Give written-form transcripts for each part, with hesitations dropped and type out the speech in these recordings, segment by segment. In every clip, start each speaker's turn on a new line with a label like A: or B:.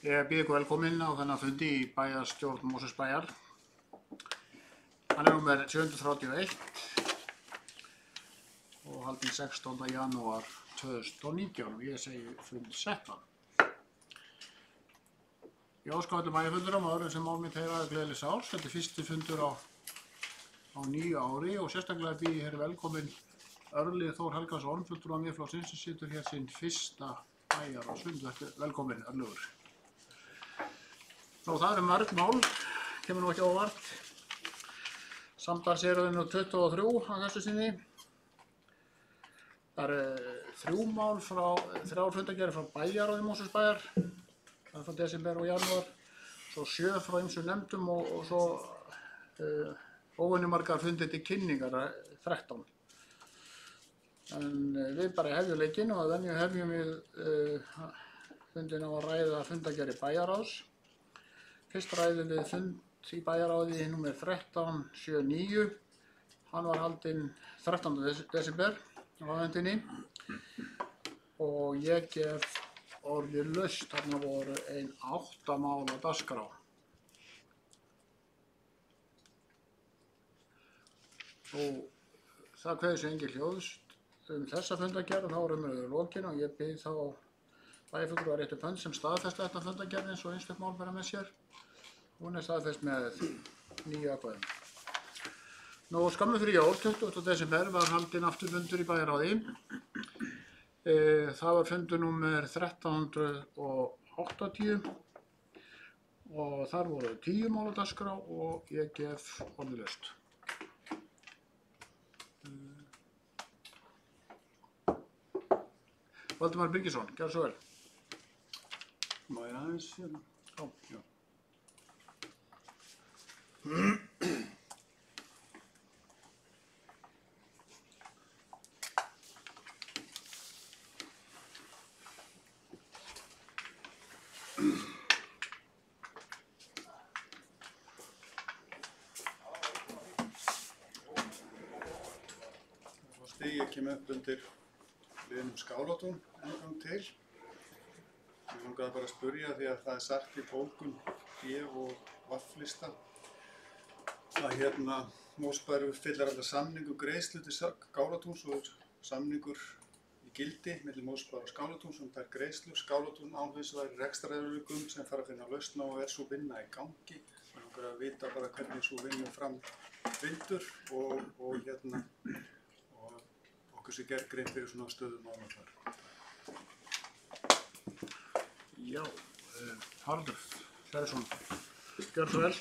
A: Ég býð ykkur velkominn á þennan fundi í bæjarstjórn Mosfellsbæjar. Hann númer 731 og haldinn 16. janúar 2019 og ég segi fund settan. Ég óska öllum bæjarfundurum og öðrum sem mál mitt heyra gleðilegs árs. Þetta fyrsti fundur á nýju ári og sérstaklega býð ég hér velkominn Örlyg Þór Helgason, fulltrúa Miðflokksins sem situr hér sinn fyrsta bæjarráðsfund. Velkominn Örlygur. Nú það eru mörg mál, kemur nú ekki óvart. Samtals eru þau nú 23 á þessu sinni. Það eru 3 mál frá 3 fundargerðir frá bæjarráði Mosfellsbæjar. Það er frá desember og janúar. Svo 7 frá ýmsum nefndum og svo óvenjumargar fundir til kynningar 13. En við bara hefjum leikinn og að venju hefjum við fundin á að ræða fundargerðir bæjarráðs. Fyrst ræðum við fund í bæjarráði númer 1379. Hann var haldinn 13. desember á aðvendunni og ég gef orðið laust. Þarna voru 8 mál á dagskrá. Og það kveður sig engin hljóðst þessa fundargerð, þá erum við lokin og ég bið þá bæjarfulltrúa rétt upp hönd sem staðfesta þetta fundargerð eins og einstök mál bara með sér. Hún er staðfest með 9 atkvæðum. Nú skömmu fyrir jól, 20. desember, var haldinn aftur fundur í bæjarráði. Það var fundur númer 1380 og þar voru 10 mál á dagskrá og ég gef orðið laust. Valdimar Birgisson, gjörðu svo vel.
B: Má ég aðeins hérna?
A: Já.
B: Ég kem upp undir liðnum Skálatún enn til. Ég langaði bara að spyrja því að það er sagt í bókun B og V-lista að Mosfellsbær uppfyllir alla samningu greiðslu til Skálatúns og samningur í gildi milli Mosfellsbær og Skálatúns um þær greiðslur. Skálatún án þess að það er rekstrarerfiðleikum sem fara að finna lausn á og er sú vinna í gangi. Ég langaði að vita bara hvernig sú vinna fram vindur og okkur sé gerð grein fyrir svona stöðum mála þar.
A: Já, Haraldur Sverrisson, gjörðu svo vel.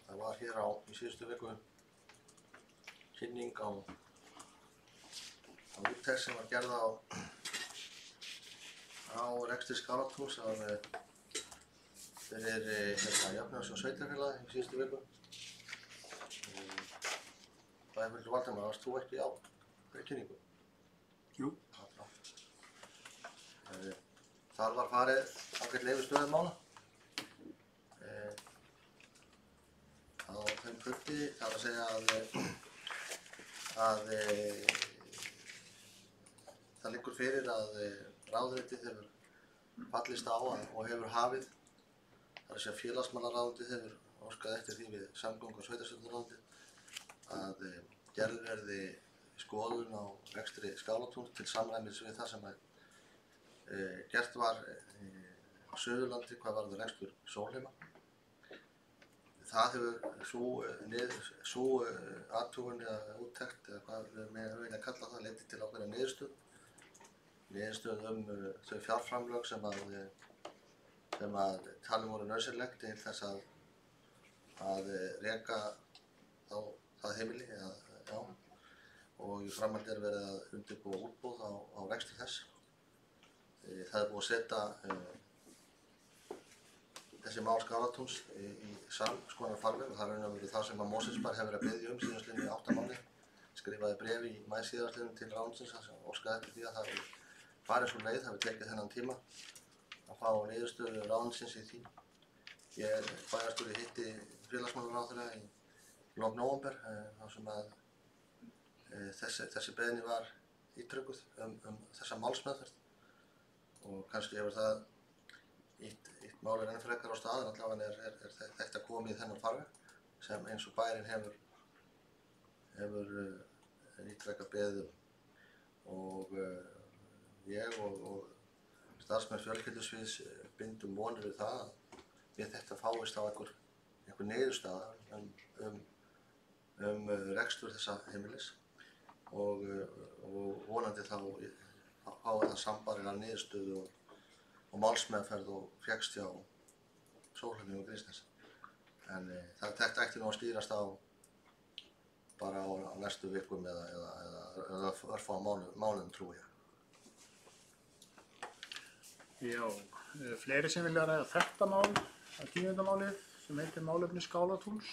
C: Það var hér í síðustu viku kynning á úttekt sem var gerð á rekstri Skálatúns fyrir Jöfnunarsjóð og sveitarfélagi í síðustu viku. Bæjarfulltrúi Valdimar, varst þú ekki á þeirri kynningu?
B: Jú.
C: Þar var farið ágætlega yfir stöðu mála. Á þeim fundi þarf að segja að það liggur fyrir að ráðuneytið hefur fallist á og hefur hafið, það er að segja félagsmálaráðuneytið hefur óskað eftir því við samgöngu- og sveitarstjórnarráðuneytið að gerð verði skoðun á rekstri Skálatúns til samræmis við það sem gert var á Suðurlandi hvað varðar rekstur Sólheima. Það hefur sú athugun eða úttekt eða hvað við vilja kalla það leiddi til ákveðna niðurstöðu þau fjárframlög sem talin voru nauðsynleg til þess að reka það heimili og í framhaldi er verið að undirbúa útboð á rekstri þess. Það er búið að setja þessi mál Skálatúns í samskonar farveg og það er verið það sem Mosfellsbær hefur verið að biðja síðastliðnu 8 mánuði. Skrifaði bréf í maí síðastliðnum til ráðuneytisins þar sem óskaði eftir því að það hefur farið svo leið, það hefur tekið þennan tíma að fá niðurstöðu ráðuneytisins í því. Bæjarstjóri hitti félagsmálaráðherra í lok nóvember þar sem að þessi beiðni var ítrekuð þessa málsmeðferð og kannski hefur það ítt málið enn frekar á stað, en allavega er þetta komið í þennan farveg sem eins og bærinn hefur ítrekað beðið og ég og starfsmenn fjölskyldusviðs bindum vonir við það að við þetta fáist á einhver niðurstaða rekstur þessa heimilis og vonandi þá fáið það sambærilega niðurstöðu og málsmeðferð og fékkst hjá Sólheimum og Grímsnesi. En þetta ætti nú að skýrast bara á næstu vikum eða örfáum mánuðum trúi ég.
A: Já, fleiri sem vilja ræða þetta mál, að 10. málið, sem heitir málefni Skálatúns.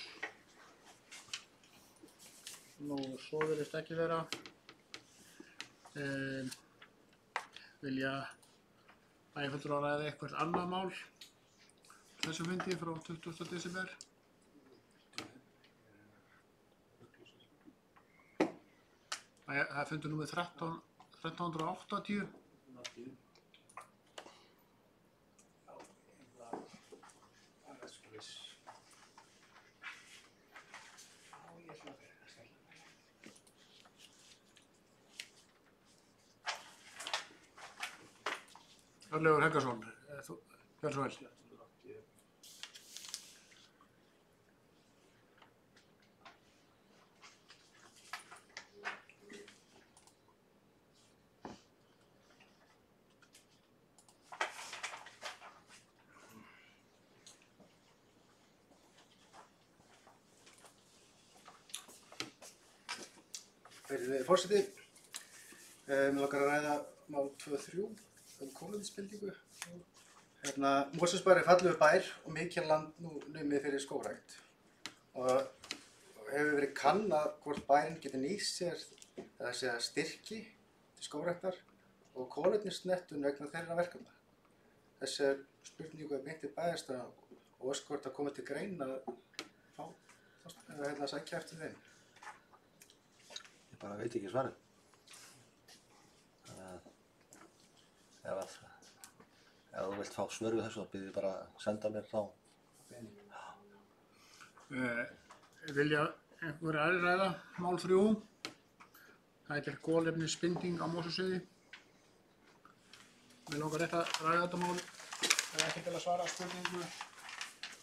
A: Nú, svo virðist ekki vera. Vilja bæjarfulltrúar að ræða eitthvað annað mál þessum fundi frá 20. desember. Það er fundur númer 1380. Örlygur Helgason, gjörðu svo vel.
D: Virðulegi forseti, mig langar að ræða mál 2.3 kolefnisbindingu. Mosfellsbær er fallegur bær og mikið land nú numið fyrir skógrækt og hefur verið kannað hvort bærinn getur nýst sér styrki til skógræktar og kolefnisnettun vegna þeirra verkefna. Þessi spurningu er beint til bæjarstjóra og hvort að koma til greina að sækja eftir þeim.
C: Ég bara veit ekki svarið. Ef þú vilt fá svör við þessu, þá byrðu bara að senda mér þá.
A: Vilja einhverju aðrir ræða mál 3. Það heitir kolefnisbinding á Mosfellssvæði. Mig langar rétt að ræða þetta mál. Það er ekki til að svara spurningu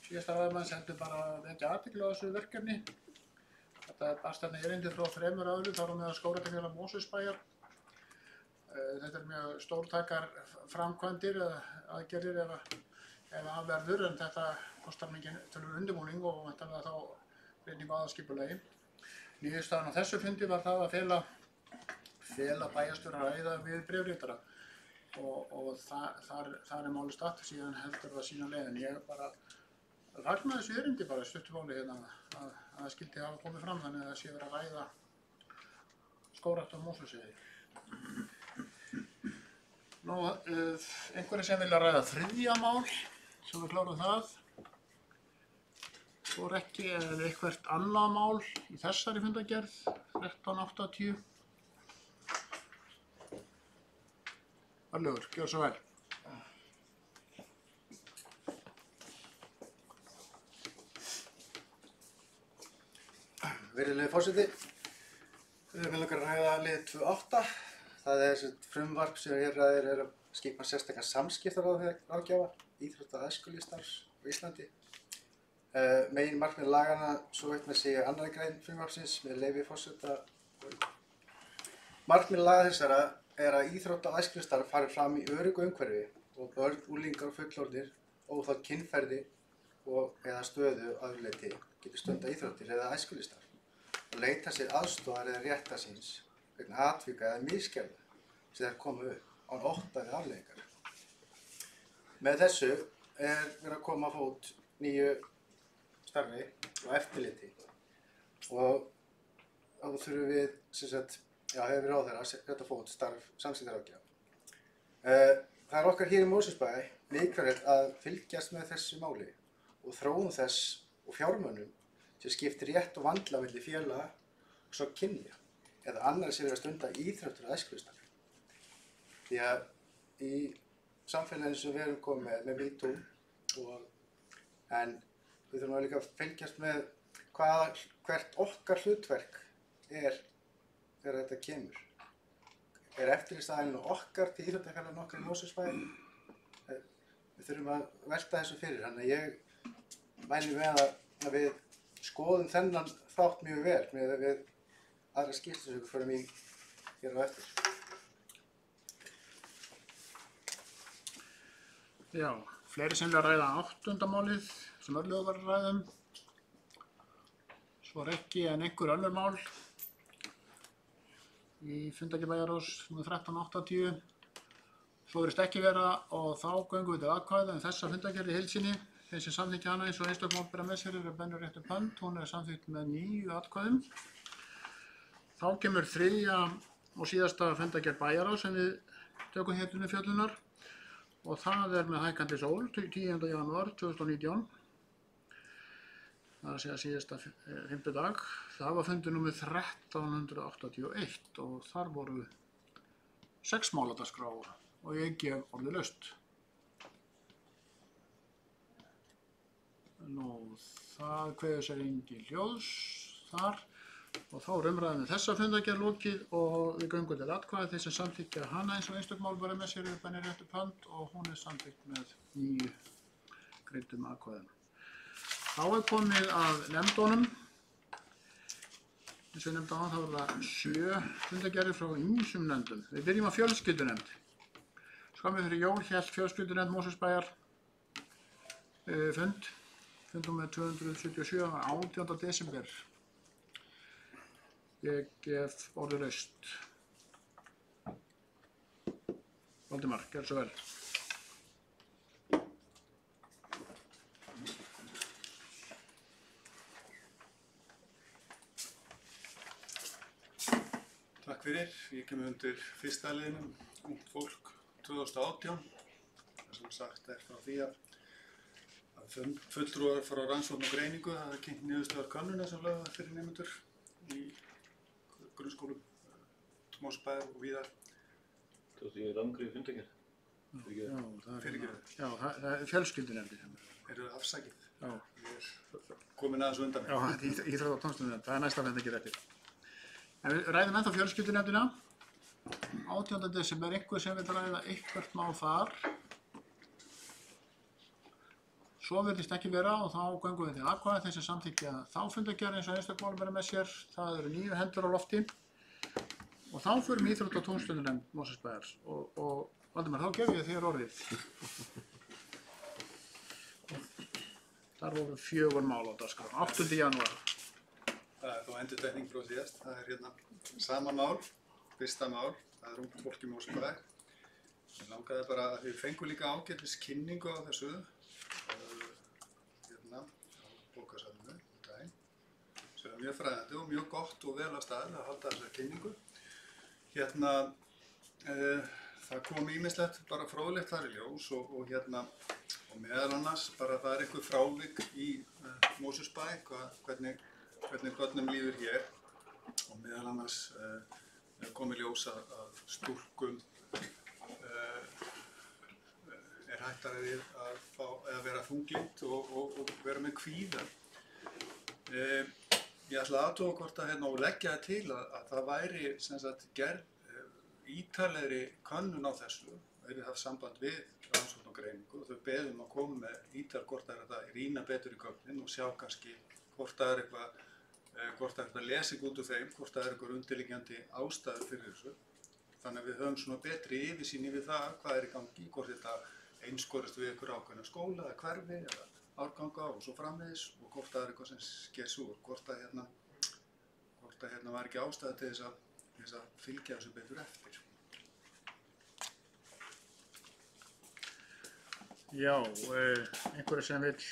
A: síðasta ræðumanns, heldur bara að vekja athygli á þessu verkefni. Þetta barst þarna erindi frá 3 aðilum, þar á meðal Skógræktarfélag Mosfellsbæjar. Þetta er mjög stórtækar framkvæmdir eða aðgerðir ef það verður, en þetta kostar mikið töluvert undirbúning og væntanlega þá breytingu á aðalskipulagi. Niðurstaðan á þessu fundi var það að fela bæjarstjóra að ræða við bréfritara og þar er málið statt, síðan heldur það sína leið. En ég bara fagna þessu erindi bara í stuttu máli hérna að það skyldi hafa komið fram, þannig að það sé verið að ræða skógrækt á Mosfellssvæði. Nú, einhverju sem vilja ræða 3. mál, sem við klárum það. Svo er ekki eitthvert annað mál í þessari fundargerð, 1380. Örlygur, gjörðu svo vel.
D: Virðulegi forseti, mig langar að ræða lið 2.8. Það er frumvarp sem hér ræðir er að skipa sérstakan samskiptaráðgjafa íþrótta- og æskulýðsstarfs á Íslandi. Meginmarkmið laganna svo veit með sig 2. grein frumvarpsins með leyfi forseta. Markmið laga þessara er að íþrótta- og æskulýðsstarf fari fram í öruggu umhverfi og börn, unglingar og fullorðnir óháð kynferði eða stöðu að öðru leyti geti stundað íþróttir eða æskulýðsstarf og leita sér aðstoðar eða réttar síns vegna atvika eða misgerða sem þær komu upp án ótta við afleiðingar. Með þessu er verið að koma á fót nýju starfi og eftirliti og þá þurfum við, hefur við ráðherra að setja á fót starf samskiptaráðgjafa. Það er okkar hér í Mosfellsbæ mikilvægt að fylgjast með þessu máli og þróun þess og fjármunum sem skiptir rétt og vandlega milli félaga og svo kynja. eða annar sem að stunda íþróttir og æskulýðsstarf. Því að í samfélaginu sem við erum komið með MeToo en við þurfum að líka að fylgjast með hvert okkar hlutverk er þegar þetta kemur. Er eftirlitsaðilinn okkar til íþróttafélaginu okkar í Mosfellsbæ? Við þurfum að velta þessu fyrir, þannig að ég mæli með að við skoðum þennan þátt mjög vel með að við aðra skýrslu sem við förum í hér á eftir.
A: Já, fleiri sem vilja ræða 8. málið sem Örlygur var að ræða um. Svo er ekki en einhver önnur mál í fundargerð bæjarráðs nr. 1380. Svo virðist ekki vera og þá göngum við til atkvæða þessa fundargerð í heild sinni. Þeir sem samþykkja hana eins og einstök mál bera með sér eru Benni réttu hönd. Hún er samþykkt með 9 atkvæðum. Þá kemur 3. og síðasta fundargerð bæjarráðs sem við tökum hér til umfjöllunar og það er með hækkandi sól til 10. janúar 2019. Það er síðasta 5. dag. Það var fundur númer 1381 og þar voru 6 mál á dagskrá og ég gef orðið laust. Nú, það kveður sér engin hljóðs þar og þá er umræðinu þessa fundargerð lokið og við göngum til atkvæða. Þeir sem samþykkja hana eins og einstök mál bara með sér Benni réttu hönd og hún er samþykkt með 9 greiddum atkvæðum. Þá er komið að nefndunum. Eins og ég nefndi áðan þá er það 7 fundargerðir frá ýmsum nefndum. Við byrjum á fjölskyldunefnd. Skömmu fyrir jól hélt fjölskyldunefnd Mosfellsbæjar fund númer 277 á 18. desember. Ég gef orðið laust. Valdimar, gerðu svo vel.
B: Takk fyrir. Ég kem undir fyrsta liðnum, ungt fólk 2018. Það sem sagt er frá því að fulltrúar frá rannsókn og greiningu hafa kynnt niðurstöður könnuna sem lögðu var fyrir nemendur í grunnskólum Mosfellsbæjar og víðar.
E: Þú veist, ég er angriðið fundargerð.
B: Fyrirgefðu.
A: Já, það er fjölskyldunefndin.
B: Eru það afsakið?
A: Já.
B: Ég er komin aðeins undan mér.
A: Já, þetta er íþrótta- og tómstundunefnd. Það er næsta fundargerð eftir. En við ræðum ennþá fjölskyldunefndina. 18. desember, einhver sem vil ræða eitthvert mál þar. Svo virðist ekki vera og þá göngum við til atkvæða. Þeir sem samþykkja þá fundargerð eins og einstök mál bera með sér. Það eru 9 hendur á lofti. Og þá förum við íþrótta- og tómstundunefnd Mosfellsbæjar og Valdimar, þá gef ég þér orðið. Þar voru 4 mál á dagskrá, 8. janúar.
B: Það er þó endurtekning frá síðast. Það er hérna sama mál, fyrsta mál. Það er ungt fólk í Mosfellsbæ. Ég langaði bara að við fengum líka ágætis kynningu á þessu hérna á bókasafninu í daginn. Sem er mjög fræðandi og mjög gott og vel af staðinn að halda þessari kynningu. Hérna það kom ýmislegt bara fróðlegt þar í ljós og hérna og meðal annars bara það er einhver frávik í Mosfellsbæ, hvernig börnum líður hér og meðal annars kom í ljós að stúlkum er hættara við að vera þunglynd og vera með kvíða. Ég ætla að athuga hvort að hérna og leggja það til að það væri sem sagt gerð ítarlegri könnun á þessu, verið haft samband við rannsókn og greiningu og þau beðum að koma með hvort það er að rýna betur í gögnin og sjá kannski hvort það er eitthvað að lesa út úr þeim, hvort það er eitthvað undirliggjandi ástæður fyrir þessu. Þannig að við höfum svona betri yfirsýn yfir það hvað er í gangi, hvort þetta einskorist við ykkur ákveðna skóla eða hverfi eða árganga og svo framvegis og hvort það er eitthvað sem sker svo úr, hvort að hérna var ekki ástæða til þess að fylgja þessu betur eftir.
A: Já, einhverju sem vill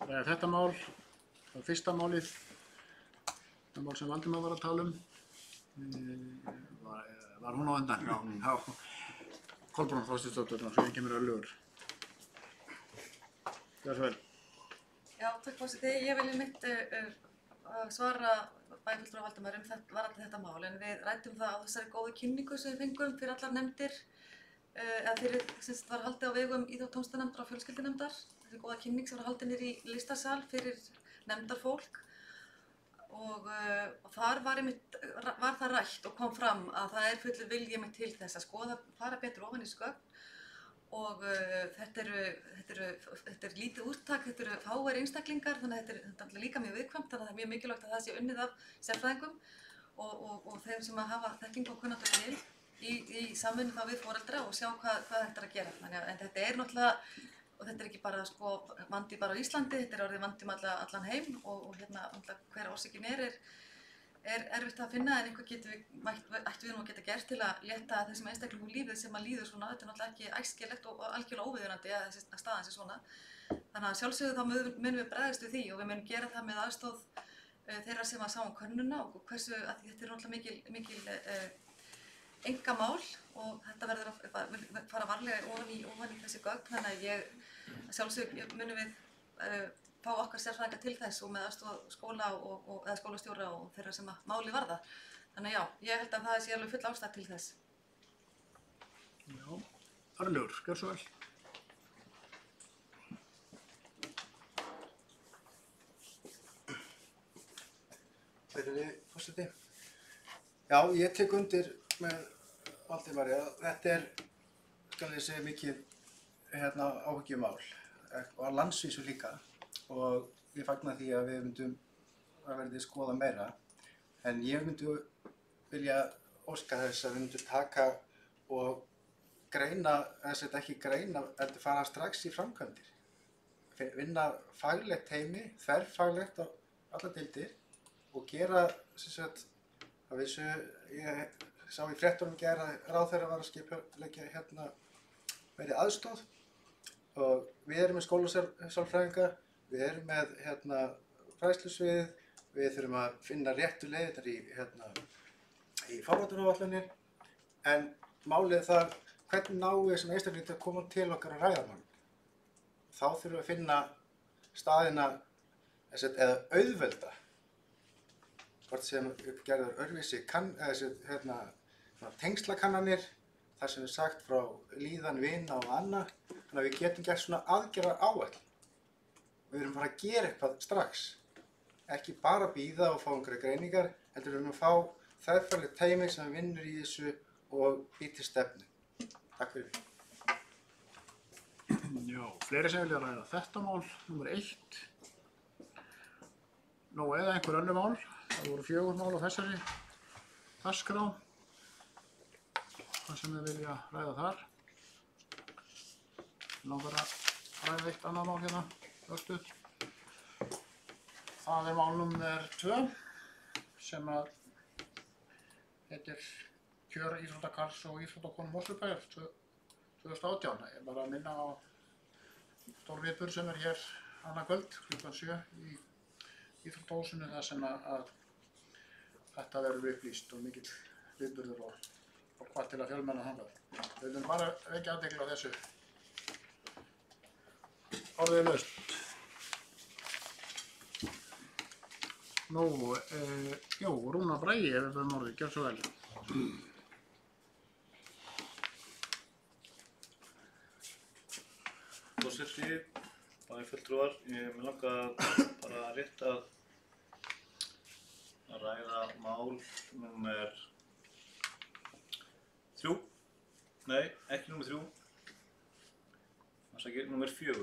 A: ræða þetta mál, það fyrsta málið, það mál sem Valdimar var að tala um, var hún á undan? Já. Kolbrún Þorsteinsdóttir, svo ég kemur Örlygur. Gjörðu svo vel.
F: Já, takk forseti. Ég vil einmitt svara bæjarfulltrúa Valdimar varðandi þetta mál, en við ræddum það á þessari góðu kynningu sem við fengum fyrir allar nefndir, eða fyrir sem var haldið á vegum íþrótta- og tómstunarnefndar og fjölskyldunefndar, þessi góða kynning sem var haldin í listasal fyrir nefndarfólk. Og þar var það rætt og kom fram að það fullur vilji til þess að fara betur ofan í þessi gögn. Og þetta er lítið úrtak, þetta eru fáir einstaklingar, þannig að þetta er líka mjög viðkvæmt, þannig að það er mjög mikilvægt að það sé unnið af sérfræðingum og þeim sem hafa þekkingu og kunnáttu til í samvinnu þá við foreldra og sjá hvað þetta er að gera. Þannig að þetta er náttúrulega, og þetta er ekki bara vandi bara á Íslandi, þetta er orðið vandi allan heim og hérna hver orsökin er erfitt að finna, en eitthvað ættum við nú að geta gert til að létta þessum einstaklingum lífið sem að líður svona. Þetta er náttúrulega ekki æskilegt og algjörlega óviðunandi að staðan sé svona. Þannig að sjálfsögðu þá munum við bregðast við því og við munum gera það með aðstoð þeirra sem að sá könnunina og hversu, að þetta er náttúrulega mikil einkamál og þetta verður að fara varlega ofan í þessi gögn. Þannig að sjálfsögðu munum við fá okkar sérfræðinga til þess og með aðstoð skóla eða skólastjóra og þeirra sem að máli varða. Þannig að já, ég held að það sé alveg full ástæða til þess.
A: Já, Arnljóður, gjörðu svo vel.
D: Virðulegi forseti. Já, ég tek undir með Valdimari að þetta skal ég segja, mikið áhyggjumál og á landsvísu líka. Og ég fagna því að við myndum að verði skoða meira, en ég myndi vilja óska þess að við myndum taka og greina, ekki greina, heldur fara strax í framkvæmdir. Vinna faglegt heimi, þverfaglegt á allar deildir og gera að vissu, ég sá í fréttunum í gær að ráðherra var að skipuleggja verið aðstoð og við erum með skólasálfræðinga. Við erum með fræðslusvið, við þurfum að finna réttu leiðirnar í forvarnaáætlanir, en málið þar hvernig náum við sem einstaklingar að koma til okkar að ræða mál. Þá þurfum við að finna staðina eða auðvelda, hvort sem gerður öðruvísi tengslakannanir, þar sem er sagt frá líðan vina og annað, þannig að við getum gert svona aðgerðaráætlun. Við erum bara að gera eitthvað strax, ekki bara bíða og fá einhverja greiningar, heldur við erum að fá þverfaglegt teymi sem vinnur í þessu og býr til stefnu. Takk fyrir.
A: Já, fleiri sem vilja ræða þetta mál, númer 1. Nú, eða einhver önnur mál, það voru 4 mál á þessari dagskrá, hvað sem við vilja ræða þar. Langar að ræða eitt annað mál hérna. Það er mál númer 2 sem að heitir Kjör íþróttakarls og íþróttakonu Mosfellsbæjar 2018. Ég er bara að minna á stór viðburð sem er hér annað kvöld klukkan 7 í íþróttahúsinu þar sem að þetta verður upplýst og mikill viðburður og hvað til að fjölmenna þangað. Við viljum bara vekja athygli á þessu. Orðið laust. Nú, Rúnar Bragi hefur við orðið, gjörðu svo vel.
E: Forseti, bæjarfulltrúar, ég mig langar bara rétt að ræða mál númer 3. Nei, ekki númer 3. Það er númer 4.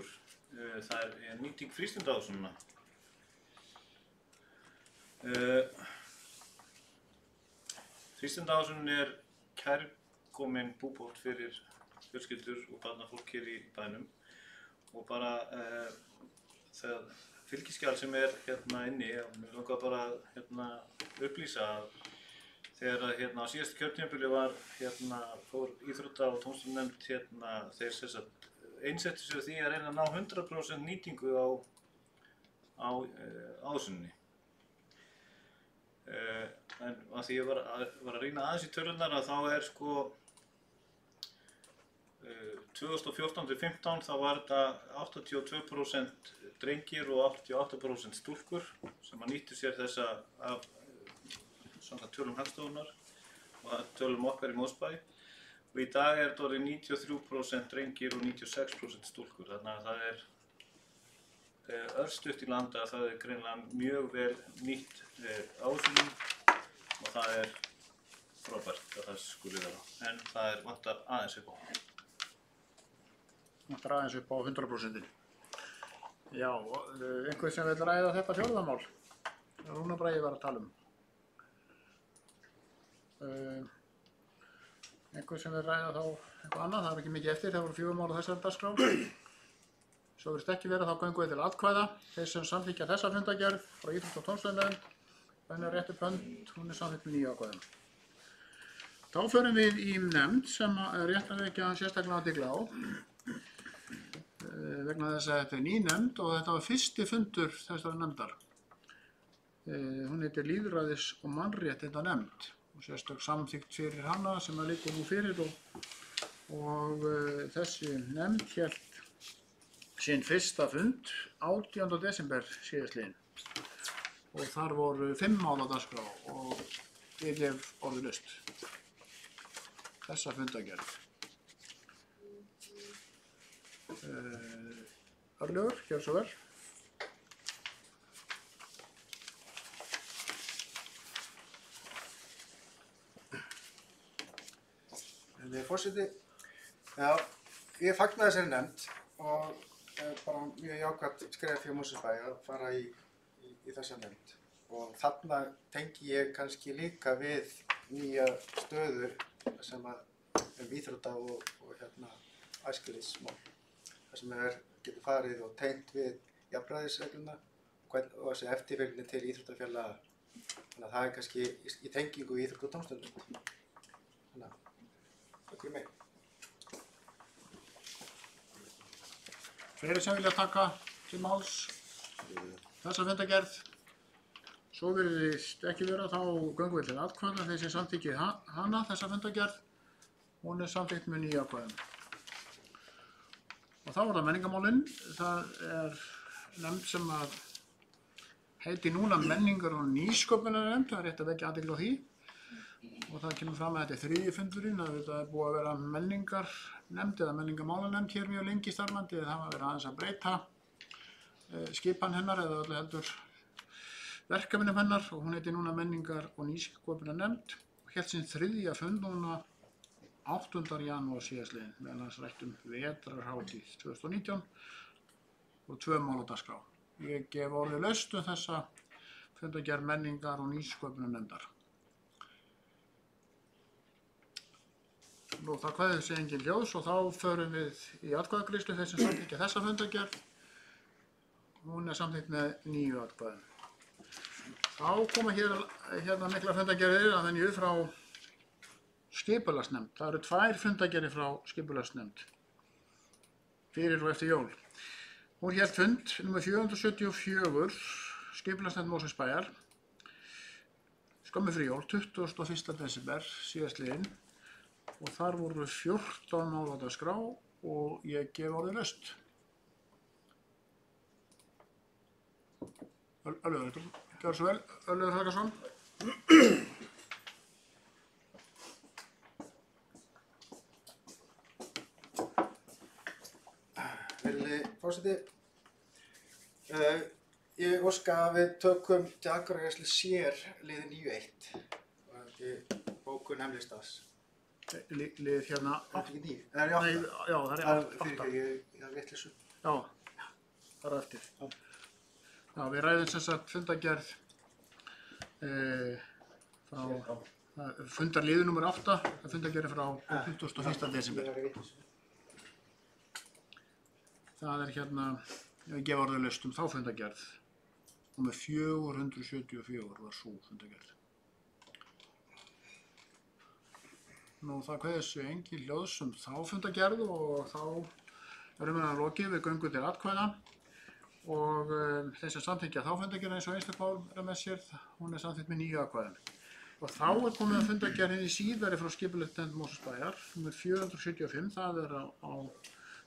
E: Það er nýting frístundaásunna. Frístundaásunn er kærkomin búbót fyrir fjölskyldur og barnafólk hér í bænum og bara það fylgiskjal sem er hérna inni, mér langar bara upplýsa að þegar á síðasta kjörtímabili var fór íþrótta- og tómstunarnefnd þeir einsettu sig því að reyna að ná 100% nýtingu á ásunni. En að því ég var að rýna aðeins í tölurnar að þá er 2014-15 þá var þetta 82% drengir og 88% stúlkur sem að nýttu sér þessa af samkvæmt tölum Hagstofunnar og tölum okkar í Mosfæ. Og í dag er þetta orðið 93% drengir og 96% stúlkur. Þannig að það er örstutt í landa að það er greinilega mjög vel nýtt áherslum og það er frábært að það skuli vera. En það vantar aðeins upp á.
A: Vantar aðeins upp á 100%. Já, einhver sem vil ræða þetta fjórðamál. Rúnar Bragi var að tala um. Einhver sem vil ræða þá eitthvað annað, það er ekki mikið eftir, það voru 4 mál á þessari dagskrá. Svo virðist ekki vera, þá göngum við til atkvæða. Þeir sem samþykkja þessa fundargerð frá Íþrótta- og tómstundanefnd, benna rétt upp hönd, hún er samþykkt með 9 atkvæðum. Þá förum við í nefnd sem er rétt að vekja sérstaklega athygli á. Vegna þess að þetta er ný nefnd og þetta var fyrsti fundur þessari nefndar. Hún heitir Lýðræðis- og mannréttindanefnd og sérstök samþykkt fyrir hana sem að liggur nú fyrir og þessi nefnd hélt sinn fyrsta fund 18. desember síðastliðinn og þar voru 5 mál á dagskrá og ég gef orðið laust þessa fundargerð. Örlygur, gjör svo vel.
D: Forseti, já, ég fagna þessari nefnd og bara mjög jákvætt skref fyrir Mosfellsbæ að fara í þessa nefnd og þarna tengi ég kannski líka við nýja stöðu sem að íþrótta og æskulýðsmál þar sem getur farið og tengt við jafnræðisregluna og þessi eftirfylgni til íþróttafélaga. Þannig að það er kannski í tengingu í Íþrótta- og tómstundanefnd. Þannig að takk fyrir mig.
A: Fleiri sem vilja taka til máls þessa fundargerð. Svo virðist ekki vera, þá göngum við til atkvæða. Þeir sem samþykkið hana, þessa fundargerð, hún er samþykkt með 9 atkvæðum. Og þá var það menningarmálin. Það er nefnd sem að heiti núna menningar- og nýsköpunarnefnd, það er rétt að vekja athygli á því. Og það kemur fram að þetta er 3. fundurinn, að þetta er búið að vera menningarnefnd eða menningarmálanefnd hér mjög lengi starfandi. Það var verið aðeins að breyta skipan hennar eða öllu heldur verkefnum hennar og hún heiti núna menningar- og nýsköpunarnefnd og hélt sinn 3. fund núna 8. janúar síðastliðinn meðan hans rætt vetrarhátíð 2019 og 2 mál á dagskrá. Ég gef orðið laust þessa fundargerð menningar- og nýsköpunarnefndar. Nú það kveður sig engin ljós og þá förum við í atkvæðagreiðslu þeir sem samþykkja þessa fundargerð. Hún er samþykkt með 9 atkvæðum. Þá koma hérna miklar fundargerðir að venju frá skipulagsnefnd. Það eru 2 fundargerðir frá skipulagsnefnd fyrir og eftir jól. Hún hélt fund nr. 474 skipulagsnefnd Mosfellsbæjar skömmu fyrir jól 21. desember síðastliðinn og þar voru 14 mál á dagskrá og ég gef orðið laust. Örlygur, gjör svo vel. Örlygur Helgason.
D: Virðulegi forseti, ég óska að við tökum til atkvæðagreiðslu sér liðið 9.1 varðandi bókun Hemlistans.
A: Lið hérna.
D: Er þetta ekki 9? Nei, það er 8.
A: Já, það er 8.
D: Fyrir ég haf vitleysu.
A: Já, það er eftir. Já, við ræðum sem sagt fundargerð frá fundarliður nr. 8, fundargerð frá 21. desember. Það er hérna, ég gef orðið laust þá fundargerð. Númer 474 var sú fundargerð. Nú það kveður sig engin ljós þá fundargerð og þá erum við að lokið, við göngum til atkvæða og þeir sem samþykkja þá fundargerð eins og einstaklega mál er með sér, hún er samþykkt með 9 atkvæðum. Og þá er komið að fundargerðinni síðari frá skipulagsnefnd Mosfellsbæjar, nr. 475, það er á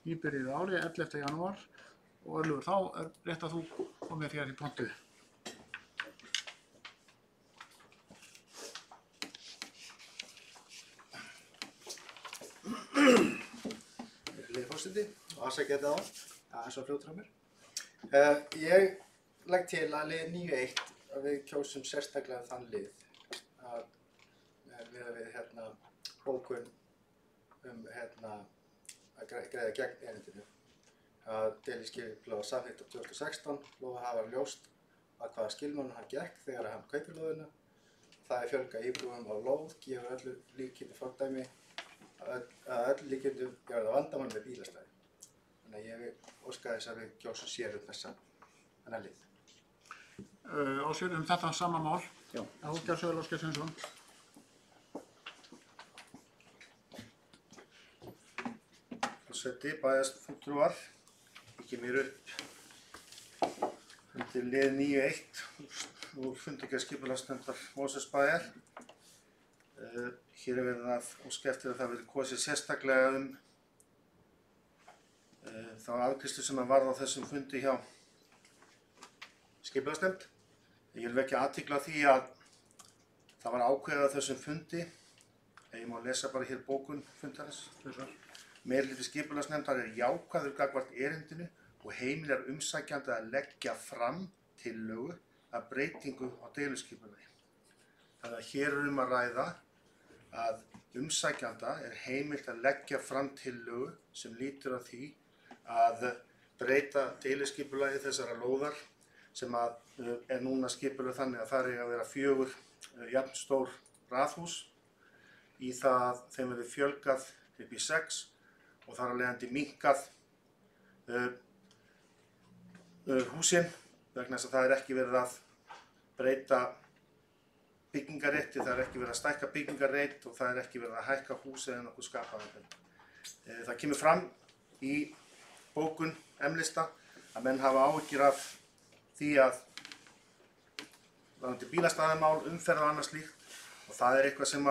A: nýbyrjuðu ári, 11. janúar og Örlygur, þá er rétt að þú komið þér í pontu.
D: forseti og afsækja þetta á aðeins og fljótur á mér. Ég legg til að lið 9.1 að við kjósum sérstaklega þann lið að við bókun að greiða gegn erindinu. Að deiliskipulag var samþykkt 2016, lóðahafar ljóst að hvaða skilmálum hann gekk þegar hann kaupir lóðina. Það er fjölga íbúum á lóð, gefur öllu líkindi fordæmi að öllu líkindum gera það vandamann með bílastæði. Þannig að ég óska þess að við kjósum sér þennan lið.
A: Ásgeir, þetta sama mál.
B: Já.
A: Gjörðu svo vel, Ásgeir Sveinsson.
B: Forseti, bæjarfulltrúar, ekki mér upp undir lið 9.1 úr fundargerð Mosfellsbæjar. Hér er verið að óska eftir að það verið kosið sérstaklega þá afgreiðslu sem varð á þessum fundi hjá skipulagsnefnd. Ég vil vekja athygli á því að það var ákveðið á þessum fundi, ég má lesa bara hér bókun fundarins. Meirihluti skipulagsnefndar er jákvæður gagnvart erindinu og heimilar umsækjanda að leggja fram tillögu að breytingu á deiluskipulagi. Þannig að hér er að ræða að umsækjanda er heimilt að leggja fram tillögu sem lýtur að því að breyta deiluskipulagi þessara lóðar sem er núna skipulag þannig að það er að vera 4 jafn stór raðhús. Í það þeim verður fjölgað upp í 6 og þar af leiðandi minnkað húsin vegna þess að það er ekki verið að breyta byggingarétti, það er ekki verið að stækka byggingarétt og það er ekki verið að hækka húsið eða nokkuð skapaðan. Það kemur fram í bókun M-lista að menn hafa áhyggjur af því að varðandi bílastæðamál, umferð og annað slíkt og það er eitthvað sem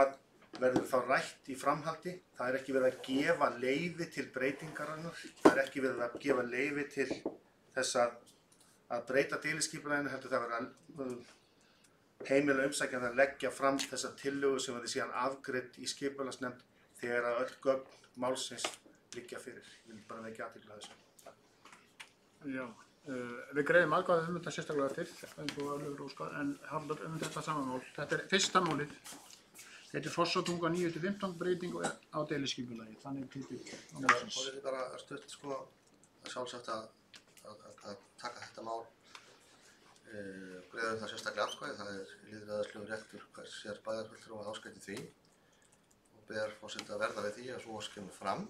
B: verður þá rætt í framhaldi. Það er ekki verið að gefa leyfi til breytingarinnar, það er ekki verið að gefa leyfi til þess að breyta deiliskipulaginu, heldur það verið heimila umsækjanda að leggja fram þessa tillögu sem verður síðan afgreidd í skipulagsnefnd þegar að öll gögn málsins liggja fyrir. Ég vil bara vekja athygli á þessu.
A: Já, við greiðum atkvæði þetta sérstaklega eftir, eins og öllur óskar, en handlar þetta sama mál. Þetta er fyrsta málið. Þetta er Fossatunga 9-15 breyting á deiliskipulagi. Þannig titill á málsins.
C: Það er bara stutt sjálfsagt að taka þetta mál greiða það sérstaklega atkvæði. Það er lýðræðislegur réttur hvers sér bæjarfulltrúa að áskæti því og ber forseti að verða við því að svo kemur fram.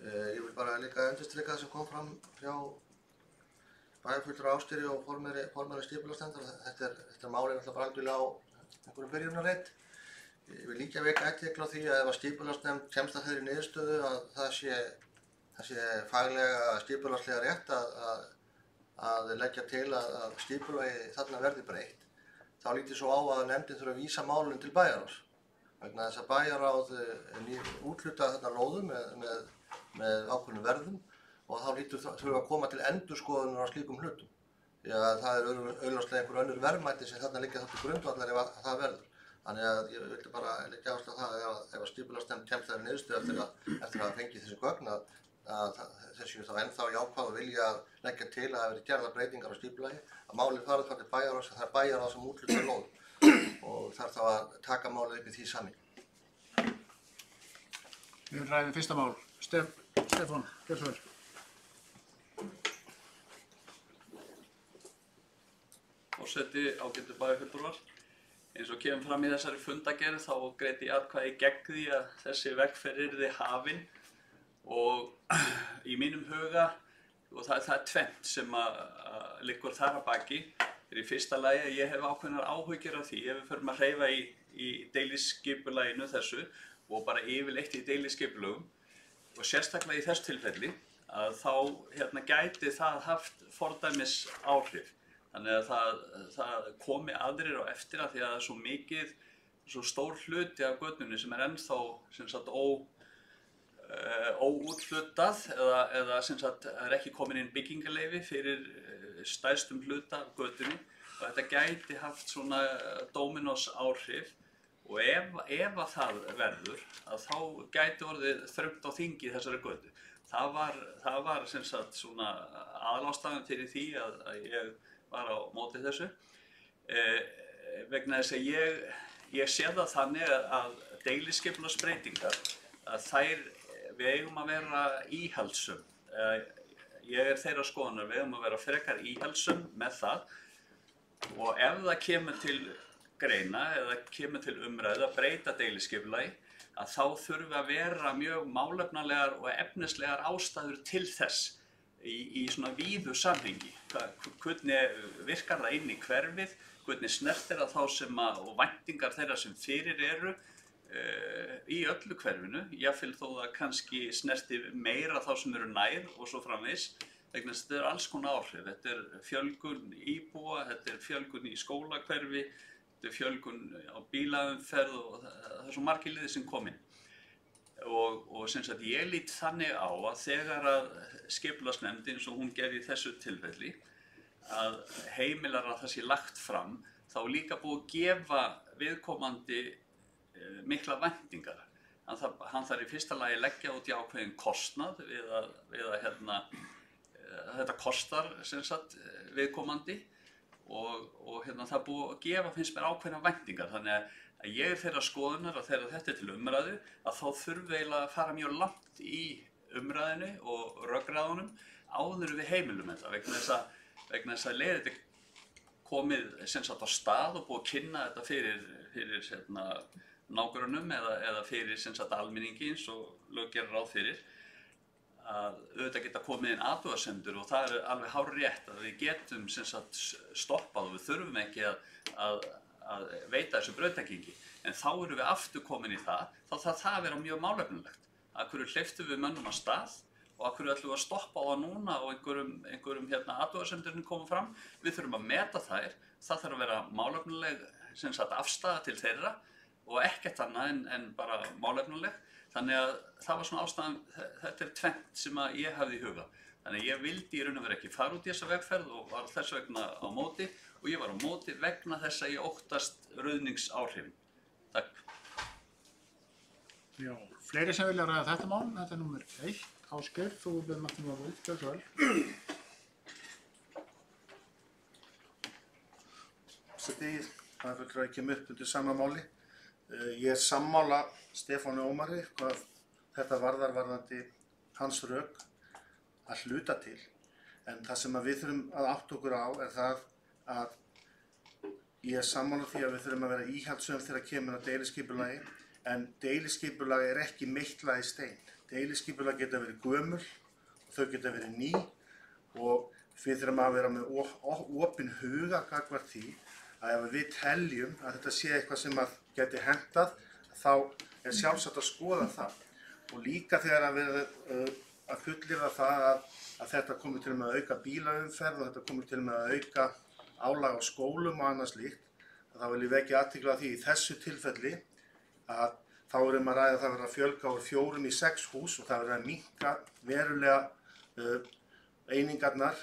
C: Ég vil bara líka undirstrika það sem kom fram hjá bæjarfulltrúa Ásgeiri og formanni skipulagsnefndar. Þetta mál er alltaf bara algjörlega á einhverjum byrjunarreit. Ég vil líka vekja athygli á því að ef að skipulagsnefnd kemst að þeirri niðurstöðu að það sé faglega skipulagslega rétt að leggja til að skipulagi þarna verði breytt, þá lítið svo á að nefndin þurfa að vísa málunum til bæjarráðs. Vegna þess að bæjarráð úthluta þarna lóðum með ákveðnum verðum og þá þurfa að koma til endurskoðunar á slíkum hlutum. Því að það er augljóslega einhver önnur verðmæti sem þarna liggja þáttu grundvallar ef það verður. Þannig að ég vildi bara leggja áherslu á það ef að skipulagsnefnd kemst þeirri niðurstöðu eftir að fengi þessi gögn að þessi þá ennþá jákvæð og vilja að leggja til að það verði gerðar breytingar á skipulagi, að málið farið til bæjarráðs, það er bæjarráð sem úthlutar lóð og þarf þá að taka málið upp í því samhengi.
A: Við ræðum fyrsta mál. Stefán, gjörðu svo vel.
G: Forseti, ágætu bæjarfulltrúar. Eins og kemur fram í þessari fundargerð þá greiddi ég atkvæði gegn því að þessi vegferð yrði hafin og í mínum huga, og það er tvennt sem liggur þar að baki, er í fyrsta lagi að ég hef ákveðnar áhyggjur af því ef við förum að hreyfa í deiliskipulaginu þessu og bara yfirleitt í deiliskipulagum og sérstaklega í þessu tilfelli að þá gæti það haft fordæmis áhrif. Þannig að það komi aðrir á eftir að því að það er svo mikið, svo stór hluti af götunni sem er ennþá óúthlutað eða er ekki komin inn byggingarleyfi fyrir stærstum hluta af götunni og þetta gæti haft svona dóminós áhrif Og ef að það verður, að þá gæti orðið þröngt á þingi í þessari götu. Það var sem sagt svona aðalástæðan fyrir því að ég var á móti þessu. Vegna þess að ég sé það þannig að deiliskipulagsbreytingar, að við eigum að vera íhaldssöm. Ég þeirra skoðunar, við eigum að vera frekar íhaldssöm með það, og ef það kemur til greina eða kemur til umræðu að breyta deiliskipulagi, að þá þurfi að vera mjög málefnalegar og efnislegar ástæður til þess í svona víðu samhengi. Hvernig virkar það inn í hverfið, hvernig snertir það þá og væntingar þeirra sem fyrir eru í öllu hverfinu, jafnvel þó það kannski snerti meira þá sem eru nær og svo framvegis, vegna þess að þetta alls konar áhrif. Þetta fjölgun íbúa, þetta fjölgun í skólahverfi, þetta fjölgun á bílaumferð og það svo margir liðir sem komin. Og sem sagt ég lít þannig á að þegar að skipulagsnefnd, eins og hún gerði í þessu tilfelli, að heimilar að það sé lagt fram, þá líka búið að gefa viðkomandi mikla væntingar. Hann þarf í fyrsta lagi að leggja út í ákveðin kostnað við að þetta kostar sem sagt viðkomandi og það er búið að gefa, finnst mér, ákveðna væntingar. Þannig að ég þeirra skoðunar að þegar þetta til umræðu, að þá þurfum við að fara mjög langt í umræðinu og rökræðunum áður við heimilum þetta, vegna þess að leiðir þetta komið sem sagt á stað og búið að kynna þetta fyrir nágrönnum eða fyrir sem sagt almenningi eins og lög gera ráð fyrir, að auðvitað geta komið inn athugasemdir, og það alveg hárrétt að við getum sem sagt stoppað og við þurfum ekki að veita þessu brautargengi. En þá erum við aftur komin í það, þá þarf það að vera mjög málefnilegt. Af hverju hleyptum við mönnum af stað og af hverju ætlum við að stoppa á það núna og einhverjum athugasemdirinn koma fram. Við þurfum að meta þær, það þarf að vera málefnileg sem sagt afstaða til þeirra og ekkert annað en bara málefnileg. Þannig að það var svona ástæðan, þetta tvennt sem að ég hafði í huga. Þannig að ég vildi í raun og veru ekki fara út í þessa vegferð og var þess vegna á móti, og ég var á móti vegna þess að ég óttast ruðningsáhrifin. Takk.
A: Já, fleiri sem vilja ræða þetta mál, þetta er númer 1. Ásgeir, þú byrðum aftur að vera út, gjör svo vel.
D: Það er fyrir að kemur upp undir sama máli. Ég er sammála Stefáni Ómari hvað þetta varðandi hans rök að hluta til, en það sem við þurfum að átta okkur á er það að ég er sammála því að við þurfum að vera íhaldssöm þegar kemur að deiliskipulagi, en deiliskipulagi er ekki meitlað í stein. Deiliskipulagi geta verið gömul og þau geta verið ný, og við þurfum að vera með opinn huga gagnvart því að ef við teljum að þetta sé eitthvað sem að geti hentað, þá er sjálfsagt að skoða það. Og líka þegar að vera að fullyrða það að þetta komið til með að auka bílaumferð og þetta komið til með að auka álag á skólum og annað slíkt, þá vil ég vekja athygli á því í þessu tilfelli að þá erum að ræða að það verður að fjölga úr 4 í 6 hús og það verður að minnka verulega einingarnar,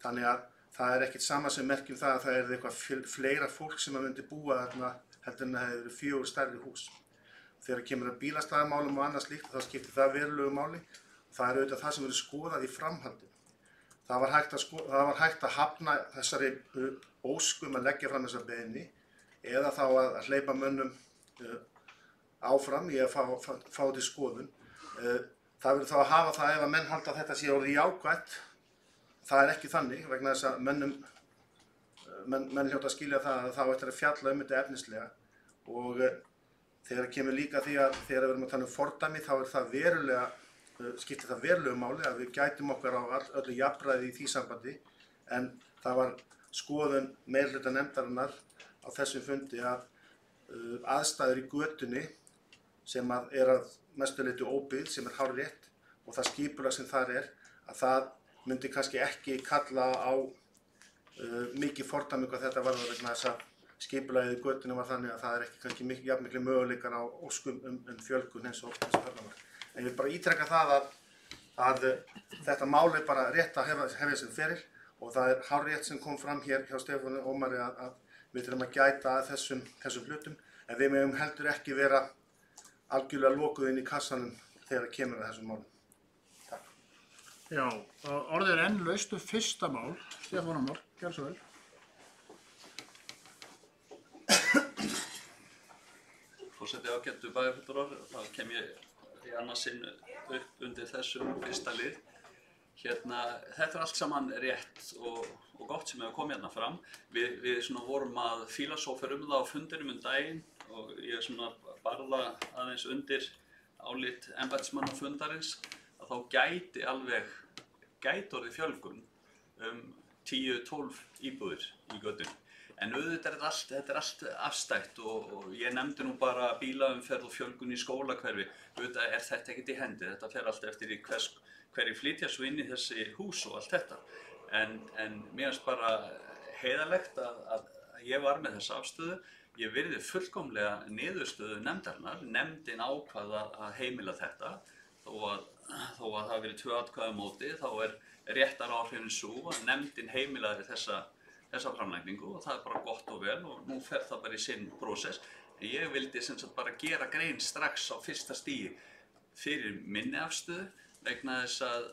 D: þannig að það er ekkert sama sem merkjum það að það er eitthvað fleira fólk sem að myndi búa þarna heldur en það hefur 4 stærri hús. Þegar kemur að bílastæðamálum og annað slíkt, þá skiptir það verulegu máli. Það er auðvitað það sem verður skoðað í framhaldinu. Það var hægt að hafna þessari óskum að leggja fram þessa beiðni, eða þá að hleypa mönnum áfram í að fá til skoðun. Það verður þá að hafa það ef að menn halda að þetta sé orðið jákvætt. Það er ekki þannig, vegna þess að menn hljóta að skilja það að þá ættir að fjalla þetta efnislega, og þegar kemur líka því að þegar við erum að tala fordæmi, þá er það skiptir það verulegu máli að við gætum okkar á öllu jafnræði í því sambandi, en það var skoðun meirihluta nefndarinnar á þessum fundi að aðstæður í götunni sem er að mestu leyti óbyggð, sem er hárrétt, og það skipulag sem þar er, að það myndi kannski ekki kalla á mikið fordæmi hvað þetta varðar, vegna þess að skipulagið í götunni var þannig að það er ekki kannski jafn miklu möguleikar á óskum fjölgun eins og þarna var. En ég vil bara ítreka það að þetta mál er bara rétt að hefja sem feril, og það er hárrétt sem kom fram hér hjá Stefáni Ómari að við þurfum að gæta að þessum hlutum. En við megum heldur ekki vera algjörlega lokuð inn í kassanum þegar það kemur að þessum málum. Takk.
A: Já, orðið er enn laust fyrsta mál. Stefán Ómar, gjörðu svo vel.
G: Forseti ágætu bæjarfulltrúar, þá kem ég í annað sinn upp undir þessum fyrsta lið. Þetta er allt saman rétt og gott sem hefur komið hérna fram. Við svona vorum að fílasófera það á fundinum daginn og ég svona barða aðeins undir álit embættismanna fundarins að þá gæti orðið fjölgun 10-12 íbúðir í götunni. En auðvitað þetta er allt afstætt og ég nefndi nú bara bílaumferð og fjölgun í skólahverfi. Auðvitað er þetta ekkert í hendi, þetta fer allt eftir í hverju flytja svo inn í þessi hús og allt þetta. En mér finnst bara heiðarlegt að ég var með þessa afstöðu. Ég virði fullkomlega niðurstöðu nefndarinnar. Nefndin ákvað að heimila þetta. Þó að það hafi verið 2 atkvæði á móti, þá er réttaráhrifin sú að nefndin heimilaði þessa framlagningu og það er bara gott og vel og nú fer það bara í sinn prósess. Ég vildi sem sagt bara gera grein strax á fyrsta stigi fyrir minni afstöðu vegna þess að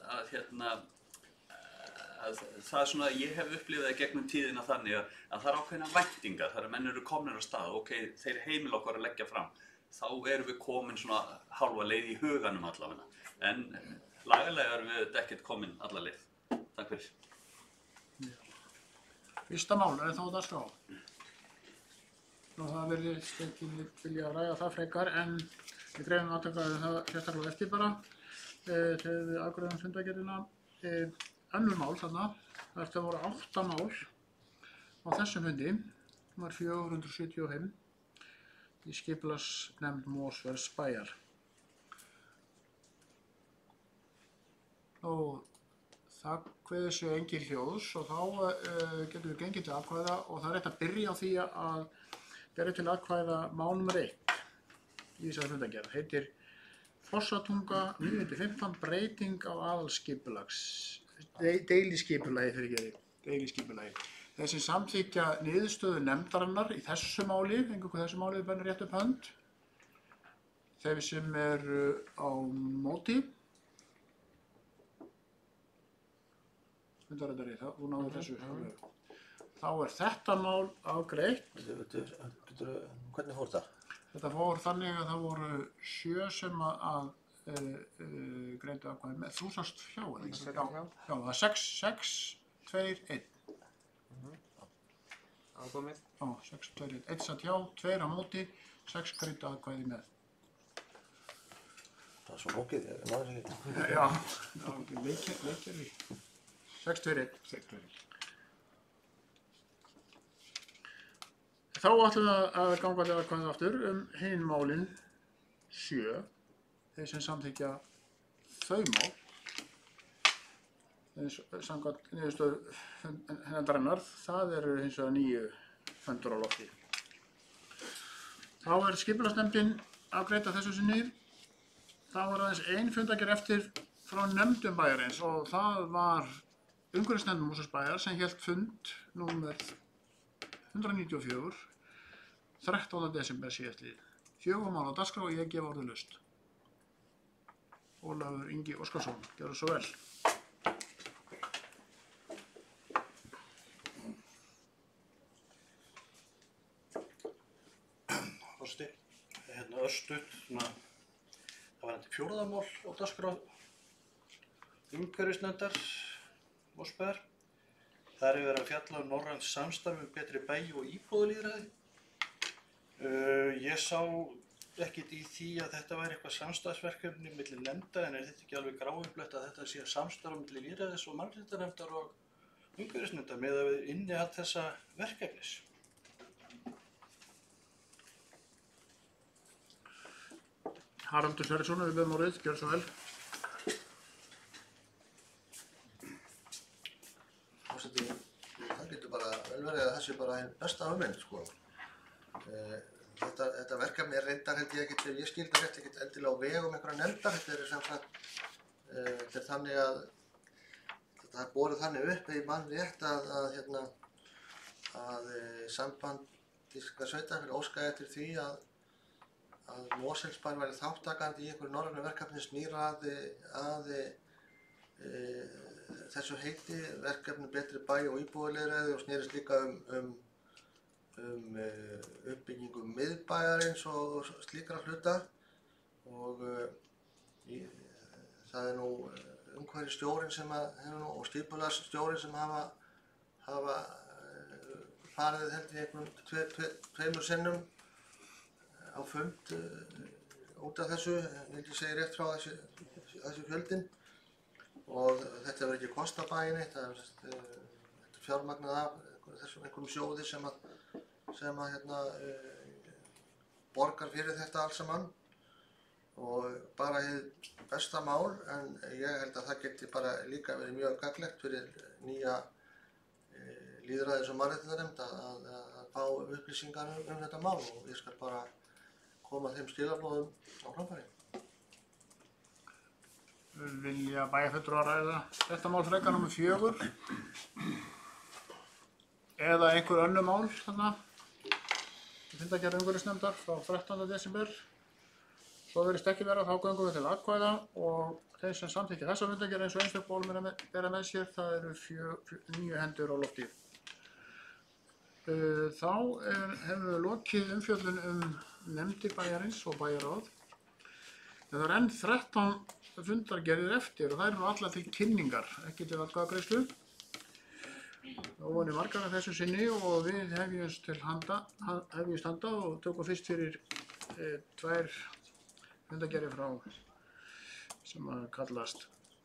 G: það er svona, ég hef upplifað það gegnum tíðina þannig að það er ákveðna væntingar, þar að menn eru komnir á stað, ok, þeir heimila okkur að leggja fram, þá erum við komin svona hálfa leið í huganum allavega, en lagalega erum við ekkert komin alla leið. Takk fyrir.
A: Fyrsta mál, er þá dagskrá? Nú það virðist ekki vilja að ræða það frekar en við greiðum aðtakaði það sérstaklega eftir bara þegar við afgreiðum fundargerðina. Önnur mál þarna, þetta voru 8 mál á þessum fundi, nummer 475 í skipulagsnefnd Mosfellsbæjar. Og það kveður sér engin hljóðs og þá getum við gengið til atkvæða og það er rétt að byrja á því að bera til atkvæða mál nr. 1 í þessari fundargerð. Heitir Fossatunga 9-15 breyting á deiliskipulagi. Þessi samþykkja niðurstöðu nefndarinnar í þessu máli, eingöngu þessu máli við bennum rétt upp hönd. Þeir sem eru á móti. Þú náðu þessu. Þá er þetta mál afgreitt.
C: Hvernig fór það?
A: Þetta fór þannig að það voru 7 sem að greindu atkvæði með. Þú sást hjá, eða ekki? Já, það var 6, 2, 1.
H: Ákomið.
A: Já, 6, 2, 1. 1 satt hjá, 2 á móti, 6 greindu atkvæði með.
C: Það er svo lókið, ég náði þessu ekki.
A: Já, leikir við. 6, 2, 1. 6, 2, 1. Þá ætlum við að ganga til atkvæði aftur hin málin 7, þeir sem samþykkja þau mál, samkvæmt niðurstöðu nefndarinnar, það eru hins vegar 9 fundur á lofti. Þá er skipulagsnefndin afgreidd að þessu sinni. Það var aðeins ein fundargerð eftir frá nefndum bæjarins og það var umhverfisnefnd Mosfellsbæjar sem hélt fund númer 194 13. desember síðastlið. 4 mál á dagskrá og ég gef orðið laust. Ólafur Ingi Óskarsson, gjörðu svo vel.
I: Forseti, örstutt, það var þetta 4. mál á dagskrá umhverfisnefndar Mosfellsbæjar. Þar er verið að fjalla norrænt samstarf betri bæi og íbúðalýðræði. Ég sá ekkert í því að þetta væri eitthvað samstarfsverkefni milli nefnda, en er þetta ekki alveg gráupplagt að þetta sé samstarf milli lýðræðis og mannréttindanefndar og umhverfisnefndar miðað við innihald þessa verkefnis?
A: Haraldur Sverrisson, við beðum orðið, gjörðu svo vel.
C: Forseti, það getur bara vel verið að þessi bara einn besta hugmynd, sko. Þetta verkefni er reyndar, held ég ekkert, ef ég skildi rétt, ekkert endilega á vegum einhverja nefndar. Þetta er sem sagt, þetta er þannig að þetta er borið þannig upp, ef ég man rétt, að samband Íslenska sveitarfélag óskaði eftir því að Mosfellsbær væri þáttakandi í einhverju norrænu verkefni snýr að þessu heiti, verkefni Betri bæ og íbúalýðræði, og snerist líka um uppbyggingu miðbæjarins og slíkra hluta. Og það nú umhverfisstjórinn og skipulagsstjórinn sem hafa farið held ég tveimur sinnum á fund út af þessu, ég segi rétt frá þessu fjöldin, og þetta verður ekki kosta bæinn eitt, þetta er fjármagnað af einhverjum sjóði sem borgar fyrir þetta alls saman, og bara hið besta mál, en ég held að það geti bara líka verið mjög gagnlegt fyrir nýja lýðræðis- og mannréttindanefnd að fá upplýsingar þetta mál, og ég skal bara koma þeim skilaboðum á framfæri.
A: Vilja bæjarfulltrúar ræða þetta mál frekar númer 4 eða einhver önnur mál þarna í fundargerð umhverfisnefndar frá 13. desember. Svo virðist ekki vera, þá göngum við til atkvæða, og þeir sem samþykkja þessa fundargerð eins og einstök mál bera með sér, það eru 9 hendur á lofti. Þá hefum við lokið umfjöllun nefndir bæjarins og bæjarráð. Það enn 13 fundargerðir eftir, og þær eru allar til kynningar, ekki til atkvæðagreiðslu. Óvenju margar af þessu sinni, og við hefjumst handa og tökum fyrst fyrir 2 fundargerðir frá sem að kallast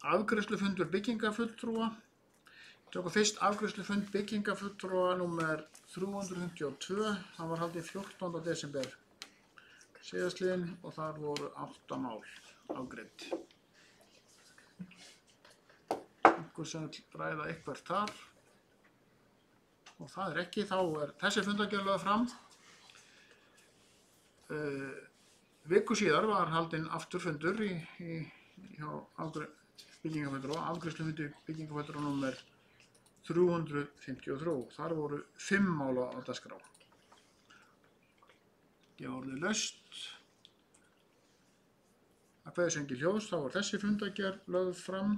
A: afgreiðslufundur byggingafulltrúa. Tökum fyrst afgreiðslufund byggingafulltrúa númer 352, hann var haldinn 14. desember síðastliðinn, og þar voru 8 mál afgreidd. Einhver sem ræða eitthvað þar, og það er ekki, þá er þessi fundargerð lögð fram. Viku síðar var haldinn aftur fundur hjá byggingafulltrúa, afgreiðslufundur byggingafulltrúa númer 353. Þar voru 5 mál á dagskrá. Ég orðið laust. Að kveðis engin hljóðs, þá var þessi fundargerð lögð fram.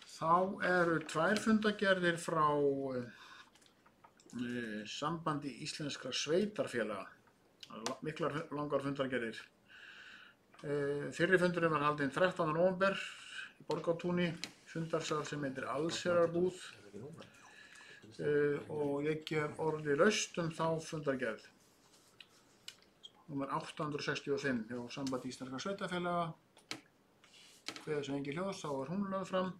A: Þá eru 2 fundargerðir frá Sambandi íslenskra sveitarfélaga, miklar langar fundargerðir. Fyrri fundurinn var haldinn 13. nóvember í Borgartúni, fundarsal sem heitir Allsherjarbúð, og ég gef orðið laust þá fundargerð. Númer 865 hjá Sambandi íslenskra sveitarfélaga. Kveðis engin hljóðs, þá er hún lögð fram.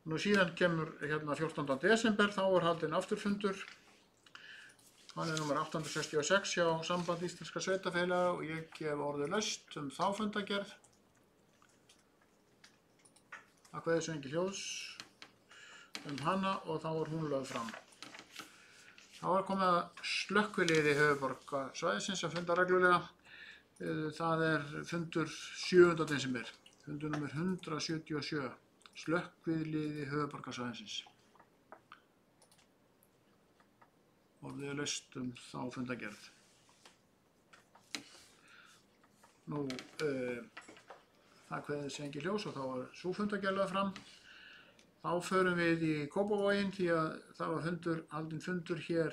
A: Nú síðan kemur 14. desember, þá er haldinn afturfundur. Hann er númer 866 hjá Sambandi íslenskra sveitarfélaga, og ég gef orðið laust þá fundargerð. Það kveðis engin hljóðs hana, og þá er hún lögð fram. Þá er komið að slökkviliði höfuðborgarsvæðisins að funda reglulega. Það er fundur 7. desember, fundur númer 177, slökkviliði höfuðborgarsvæðisins. Orðið er laust þá fundargerð. Nú, það kveðis engin hljóðs, og þá er sú fundargerð lögð fram. Þá förum við í Kópavoginn, því að það var haldinn fundur hér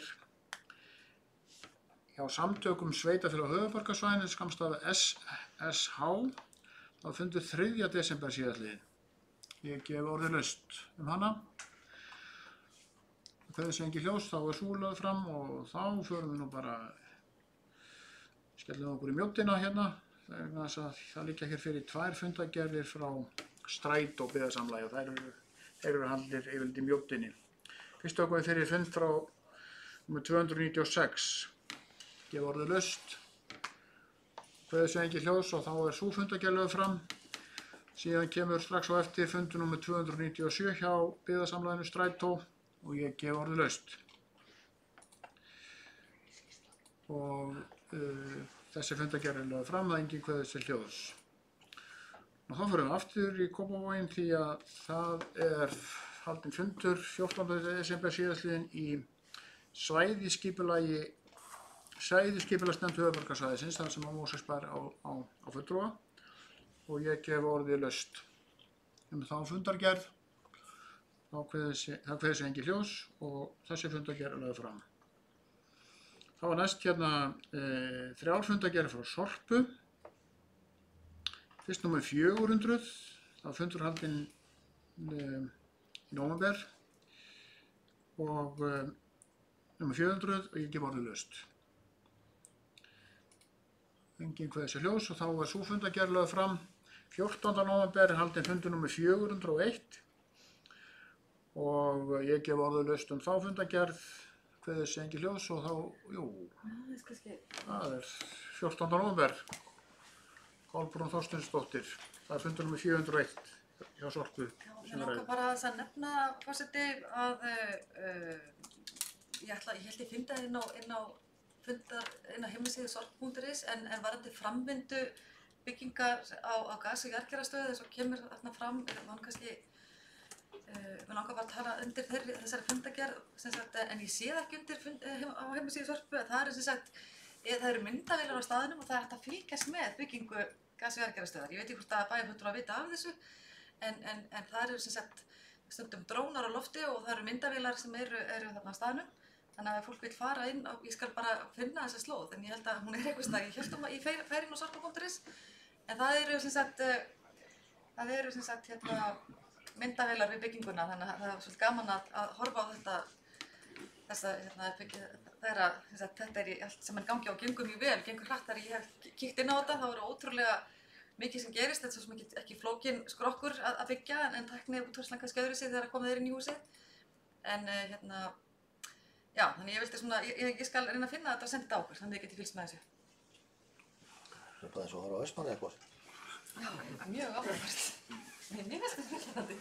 A: hjá samtökum sveitarfélaga höfuðborgarsvæðisins, skammstafa SSH. Það var fundur 3. desember síðastliðinn. Ég gef orðið laust hana. Kveðis engin hljóðs, þá er sú lögð fram, og þá förum við nú bara, skellum okkur í mjóddina hérna, vegna þess að það liggja hér fyrir 2 fundargerðir frá Strætó byggðasamlagi, og þær eru haldnir yfirleitt í mjóddinni. Fyrst tökum við fyrir fund frá númer 296. Gef orðið laust. Kveðis engin hljóðs, og þá er sú fundargerð lögð fram. Síðan kemur strax á eftir fundur númer 297 hjá byggðasamlaginu Strætó, og ég gef orðið laust. Og þessi fundargerð er lögð fram, það engin kveðis til hljóðs. Og þá förum við aftur í Kópavoginn, því að það er haldinn fundur 14. desember síðastliðinn í svæðisskipulagsnefnd höfuðborgarsvæðisins þar sem Mosfellsbær á fulltrúa og ég gef orðið laust þá fundargerð. Það kveður sig engin ljós og þessi fundargerð er lögð fram. Þá var næst hérna 3 fundargerðir frá Sorpu. Fyrst númer 400, það var fundur haldinn í nóvember og númer 400 og ég gef orðið laust. Engin kveður sig ljós og þá var sú fundargerð lögð fram. 14. nóvember er haldinn fundur númer 401 og ég gef orðið laust þá fundargerð, kveður sig engin ljós og þá, það er 14. nóvember, Kolbrún Þorsteinsdóttir, það er fundur númer 401 hjá Sorpu.
F: Ég langar bara að nefna, forseti, að ég held ég fyndi það inn á heimasíðu sorp.is en varðandi framvindu byggingar á gas- og jarðgerðarstöð eins og kemur þarna fram, mér langar bara að tala undir þessari fundargerð, en ég sé það ekki undir á heimasíðu Sorpu, það eru myndavélar á staðnum og það er hægt að fylgjast með byggingu gas- og jarðgerðarstöðar. Ég veit ekki hvort að bæjarfulltrúar vita af þessu, en það eru stundum drónar á lofti og það eru myndavélar sem eru þarna á staðnum. Þannig að ef fólk vil fara inn, ég skal bara finna þessa slóð, en ég held að hún eitthvað staðar, ég hélt í ferinn á sorpa.is, en það eru myndavélar við bygginguna, þannig að það er svolítið gaman að horfa á þetta er allt sem gangi á gengur mjög vel, gengur hratt. Þegar ég hef kíkt inn á þetta, þá eru ótrúlega mikið sem gerist, þetta er svo sem ekki flókin skrokkur að byggja, en tækni útvarslan kannski öðru sig þegar komið inn í húsið. En já, þannig ég vildi ég skal reyna að finna þetta og senda þetta á okkur, þannig að þið getið fylgst með þessu.
C: Það er bara eins og að horfa á Vestmannaeyjar eitthvað.
F: Já, mjög áhugavert. Mér finnst þetta spennandi.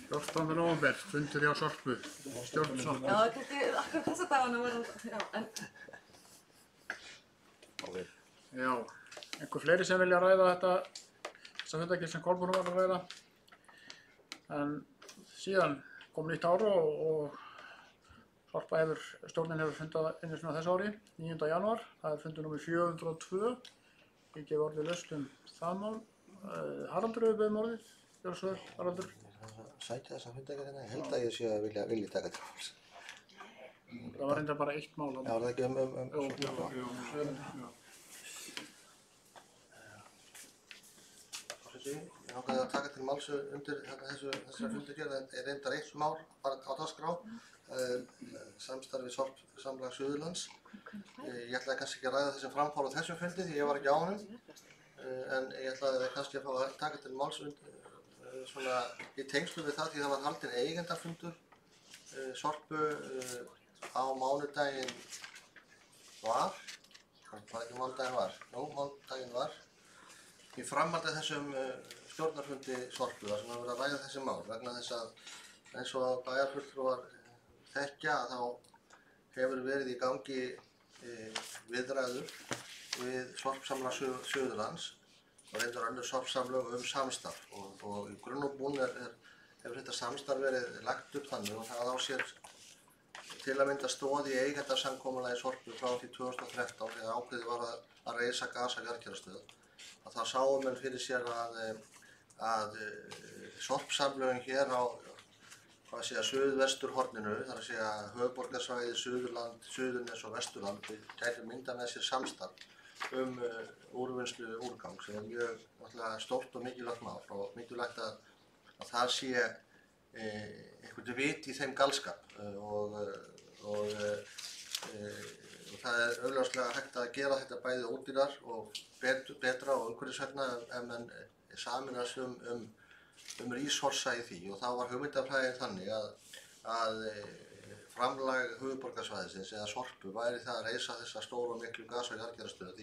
A: 14. nóvember, fundur hjá Sorpu, stjórn Sorpu.
F: Já, kannski akkur þessa dagana var já, en...
A: Já, einhver fleiri sem vilja ræða þessa fundargerð sem Kolbrún var að ræða. En síðan kom nýtt ár og stjórnin hefur fundað einu sinni á þessu ári, 9. janúar. Það er fundur númer 402. Ég gef orðið laust það mál. Haraldur hefur beðið orðið. Gjörðu svo vel, Haraldur.
C: Sækja þessa fundargerðina, ég held að ég sé að vilja taka til máls.
A: Það var reyndar bara eitt mál.
C: Já, var það ekki Ég langaði að taka til máls undir þessari fundargerð, en er reyndar eitt mál bara á dagskrá, samstarfi Sorpsamlag Suðurlands. Ég ætlaði kannski ekki að ræða þessum framfór á þessum fundi því ég var ekki á honum, en ég ætlaði kannski að fá að taka til máls svona í tengslu við það því það var haldinn eigendafundur Sorpu á mánudaginn var, mánudaginn var. Í framhaldi þessum stjórnarfundi Sorpu þar sem við verðum að ræða þessi mál vegna þess að eins og bæjarfulltrúar þekkja þá hefur verið í gangi viðræður við Sorpsamlag Suðurlands og reyndar önnur sorpsamlög samstarf og í grunn og búinn hefur þetta samstarf verið lagt upp þannig og það á sér til að mynda stoð í eigendasamkomulagi Sorpu frá því 2013 þegar ákveðið var að reisa gas- og jarðgerðarstöð. Það sáum menn fyrir sér að sorpsamlögin hér á suðvesturhorninu, þar að segja höfuðborgarsvæði, Suðurland, Suðurnes og Vesturland, gæti mynda með sér samstarf úrvinnslu úrgang sem er mjög stórt og mikilvægt mál og mikilvægt að það sé eitthvað vit í þeim galskap og það er augljóslega hægt að gera þetta bæði ódýrar og betra og umhverfisvænna ef menn sameinast rísorsa í því og þá var hugmyndafræðin þannig að framlag höfuðborgarsvæðisins eða Sorpu væri það að reisa þessa stóru og miklu gas- og jarðgerðarstöð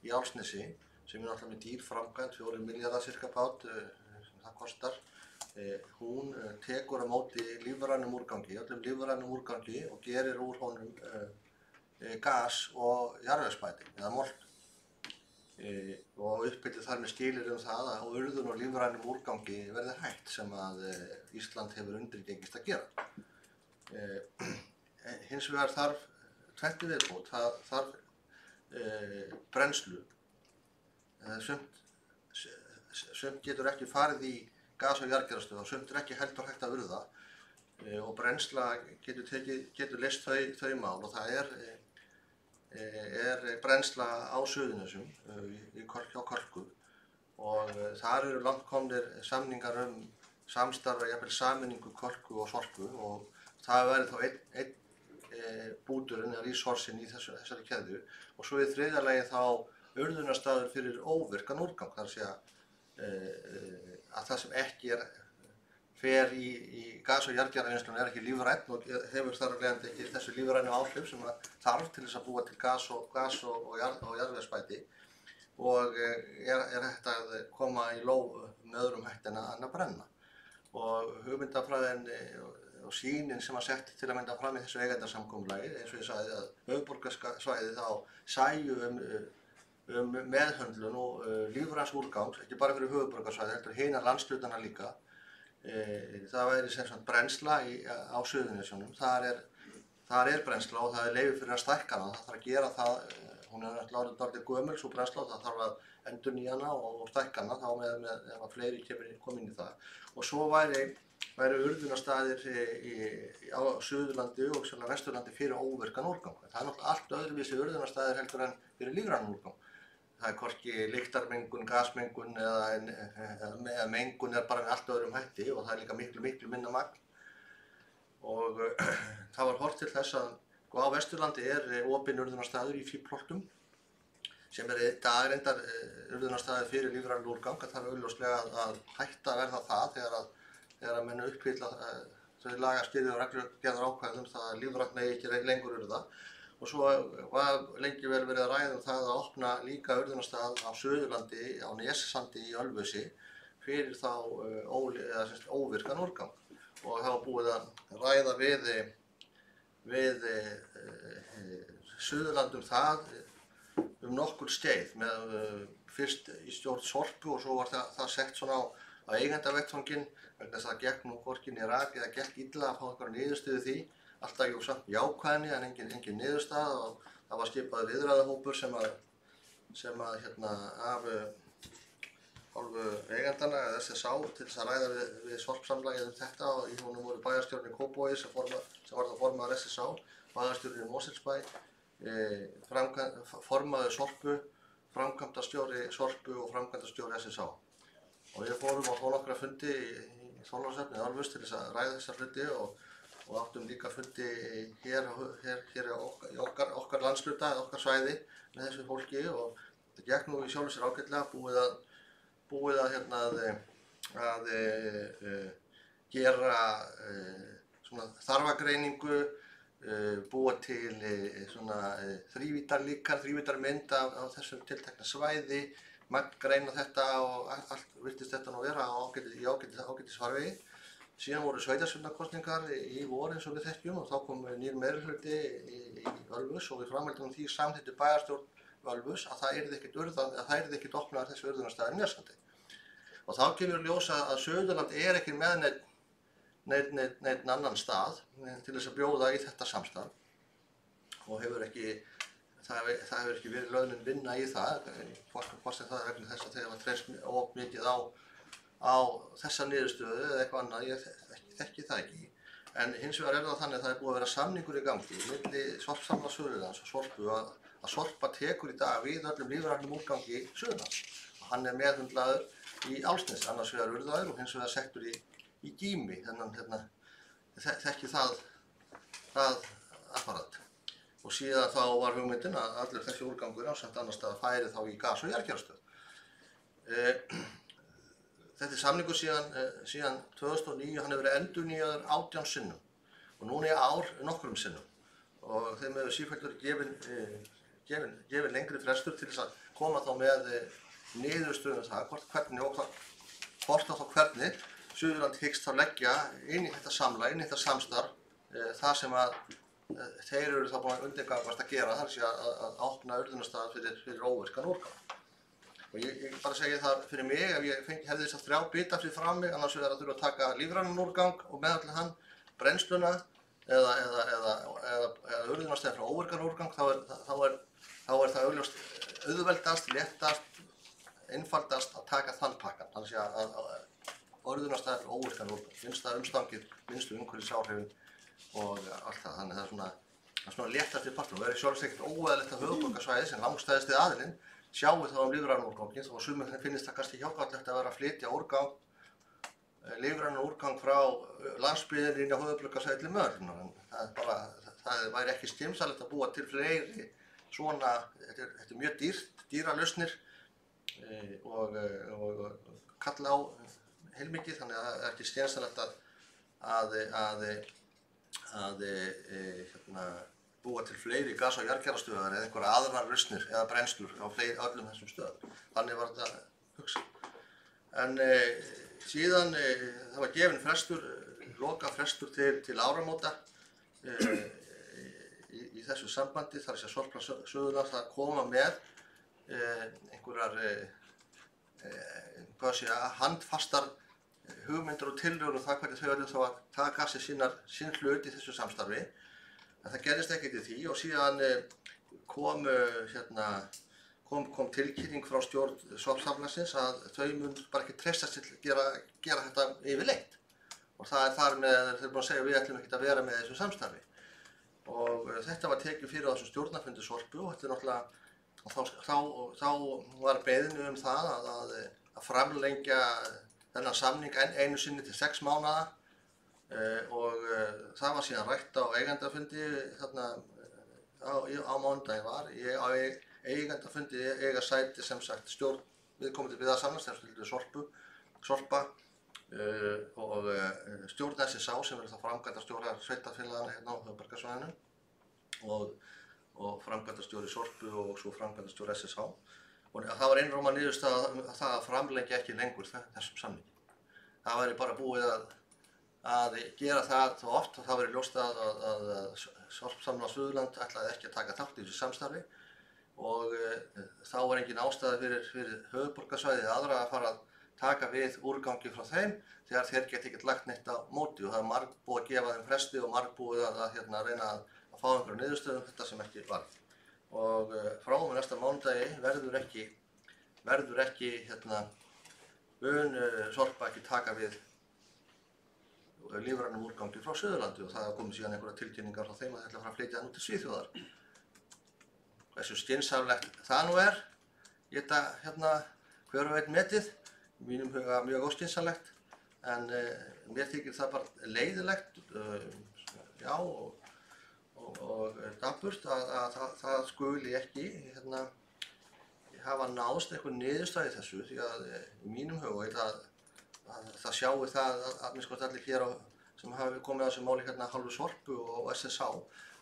C: í Álfsnesi sem er náttúrulega með dýr framkvæmd, 4 milljarðar cirka bát sem það kostar. Hún tekur á móti lífrænum úrgangi, öllum lífrænum úrgangi og gerir úr honum gas og jarðvegsbæti eða mold og uppfyllir þar með skilyrði það að urðun og lífrænum úrgangi verði hætt sem að Ísland hefur undirgengist að gera. Hins vegar þarf tvennt í viðbót, það þarf brennslu. Sumt getur ekki farið í gas- og jarðgerastöð og sumt ekki heldur hægt að urða og brennsla getur leyst þau mál og það er brennsla á Suðurnesjum hjá Kölku og þar eru langt komnir samningar samstarf, jafnvel sameiningu Kölku og Sorpu og það verður þá einn búturinn eða resourcinn í þessari keðju og svo í þriðja lagi þá urðunarstaður fyrir óvirkan úrgang, þar að segja að það sem ekki fer í gas- og jarðgerðarvinnsluna er ekki lífrænt og hefur þar af leiðandi ekki þessu lífrænu áhrif sem þarf til þess að búa til gas og jarðvegsbæti og er hægt að koma í lóg með öðrum hætti en að brenna. Og hugmyndafræðin og sýnin sem var sett til að mynda fram í þessu eigendasamkomulagi, eins og ég sagði að höfuðborgarsvæðið þá sæju meðhöndlun og lífræns úrgangs, ekki bara fyrir höfuðborgarsvæðið, heldur hinar landshlutana líka. Það væri sem sagt brennsla á Suðurnesjunum, þar er brennsla og það er leyfi fyrir að stækka hana, það þarf að gera það, hún er náttúrulega dálítið gömul svo brennsla og það þarf að endurnýja hana og stækka hana þá með ef að fleiri koma inn í það. Og svo væri urðunarstaðir á Suðurlandi og Vesturlandi fyrir óvirkan úrgang. Það er náttúrulega allt öðruvísi urðunarstaðir heldur en fyrir lífrænan úrgang. Það er hvorki lyktarmengun, gasmengun eða mengun er bara með allt öðrum hætti og það er líka miklu minna magn. Og það var horft til þess að á Vesturlandi er opinn urðunarstaður í Fíflholtum sem í dag reyndar urðunarstaður fyrir lífrænan úrgang. Það er augljóslega að hætta að verða það þegar menn uppfylla þau lagaskilyrði og reglugerðar ákvæðum það að lífrænt megi ekki lengur urða. Og svo var lengi vel verið að ræða það að opna líka urðunarstað á Suðurlandi, á Nessandi í Ölfusi fyrir þá óvirkan úrgang. Og það var búið að ræða við Suðurland það nokkur skeið með fyrst í stjórn Sorpu og svo var það sett svona á eigendavettvanginn vegna þess að það gekk nú hvorki né rak eða gekk illa að fá einhverja niðurstöðu því. Alltaf samt jákvæðni en engin niðurstaða og það var skipað viðræðahópur sem af hálfu eigandana eða SSA til þess að ræða við sorpsamlagið þetta og í honum voru bæjarstjórinn í Kópavogi sem var það formaður SSA, bæjarstjórinn í Mosfellsbæ, formaður Sorpu, framkvæmdastjóri Sorpu og framkvæmdastjóri SSA. Og við fórum á nokkra fundi í Þorlákshöfn í Ölfus til þess að ræða þessa hluti og áttum líka fundi hér í okkar landshluta, okkar svæði með þessu fólki og það gekk nú í sjálfu sér ágætlega búið að gera svona þarfagreiningu, búa til svona þrívíddarmynd af þessum tiltekna svæði, greina þetta og allt virtist þetta nú vera á ágætis farvegi. Síðan voru sveitarstjórnarkosningar í vor eins og við þekkjum og þá kom nýr meirihluti í Ölfus og við framhaldum því samþykkti bæjarstjórn Ölfus að það yrði ekkert opnaðar þessi urðunarstaður í Nessandi. Og þá kemur ljós að Suðurland ekki með neinn annan stað til þess að bjóða í þetta samstarf og það hefur ekki verið lögnin vinna í það, hvort sem það er vegna þess að þeir hafa treyst of mikið á þessa niðurstöðu eða eitthvað annað, ég þekki það ekki. En hins vegar það þannig að það búið að vera samningur í gangi milli Sorpsamlags Suðurlands og Sorpu að Sorpa tekur í dag við öllum lífrænum úrgangi Suðurlands. Hann er meðhöndlaður í Álfsnesi, annars vegar urðaður og hins vegar settur í Gími, þekki það apparat. Og síðan þá var hugmyndin að allur þessi úrgangur ásamt annars staðar færi þá í gas- og jarðgerastöð. Þetta samningur síðan 2009, hann hefur verið endurnýjaður 18 sinnum og núna í ár nokkrum sinnum og þeim hefur sífellt verið gefin lengri frestur til þess að koma þá með niðurstöðum það hvort og hvernig Suðurland hyggst þá leggja inn í þetta samstarf það sem að þeir eru þá búin að undirgangast að gera, þar sé að opna urðunarstað fyrir óvirkan úrgang. Og ég bara segi það fyrir mig, ef ég hefði þess að 3 bita fyrir fram mig, annars vegar að þurfa að taka lífrænan úrgang og meðallega hann, brennsluna, eða urðunarstæði frá óvirkan úrgang, þá er það augljóst auðveldast, léttast, einfaldast að taka þann pakkan. Þannig að urðunarstæði frá óvirkan úrgang, minnsta umstangið, minnstu umhverfisáhrifin og allt það. Þannig það er svona léttasti partur. Það er sjálfsagt ekkert óeðlilegt að höfuðborgarsvæðið sem langstæðasti aðilinn sjái þá lífræna úrganginn, þó sumum finnst það kannski hjákátlegt að vera að flytja lífrænan úrgang frá landsbyggðinni inn á höfuðborgarsvæðið til Mörn. Það væri ekki skynsamlegt að búa til fleiri svona, þetta er mjög dýrar lausnir og kalla á heilmikið, þannig að það er ekki skynsamlegt að búa til fleiri gas- og jarðgerðarstöðvar eða einhverja aðrar lausnir eða brennslur á öllum þessum stöðum. Þannig var þetta hugsað. En síðan það var gefinn frestur, lokafrestur til áramóta í þessu sambandi, þar að Sorpa Suðurlands að koma með einhverjar handfastar hugmyndir og tillögur um það hvernig þau verður þá að taka sér sinn hlut í þessu samstarfi. En það gerðist ekkert í því og síðan kom tilkynning frá stjórn Sorpsamlagsins að þau mun bara ekki treysta sér til að gera þetta yfirleitt. Og það er þar með, þeir eru búin að segja við ætlum ekki að vera með þessu samstarfi. Og þetta var tekið fyrir á þessum stjórnarfundi Sorpu og þetta er náttúrulega, þá var beiðni um það að framlengja þennan samning einu sinni til 6 mánaða. Og það var síðan rætt á eigendafundi þarna á mánudaginn var. Á eigendafundi eiga sæti sem sagt stjórn viðkomandi byggðasamlags, Sorpa og stjórn SSA sem verður þá framkvæmdastjórar sveitarfélaganna hérna á höfuðborgarsvæðinu og framkvæmdastjóri Sorpu og svo framkvæmdastjóri SSA. Og það var einróma niðurstaða það að framlengja ekki lengur þessum samningi. Það væri bara búið að gera það þá oft og það verið ljóst að Sorpsamlag Suðurland ætlaði ekki að taka þátt í þessu samstarfi og þá var engin ástæða fyrir höfuðborgarsvæðið aðra að fara að taka við úrgangi frá þeim þegar þeir geta ekkert lagt neitt á móti og það er margbúið að gefa þeim fresti og margbúið að reyna að fá einhverju niðurstöðum þetta sem ekki varð. Og frá og með næsta mánudagi verður ekki Sorpa ekki taka við lífrænum úrgangi frá Suðurlandi og það hafa komið síðan einhverja tilkynningar frá þeim að þeir ætla að fara að flytja hann út til Svíþjóðar. Hversu skynsamlegt það nú er, geta hver og einn metið, í mínum huga mjög óskynsamlegt, en mér þykir það bara leiðilegt, og dapurt að það skuli ekki hafa náðst einhver niðurstaða í þessu því að í mínum huga að það sjáu það að minnst allir hér sem hafi komið á þessu máli hérna hálfu Sorpu og SSA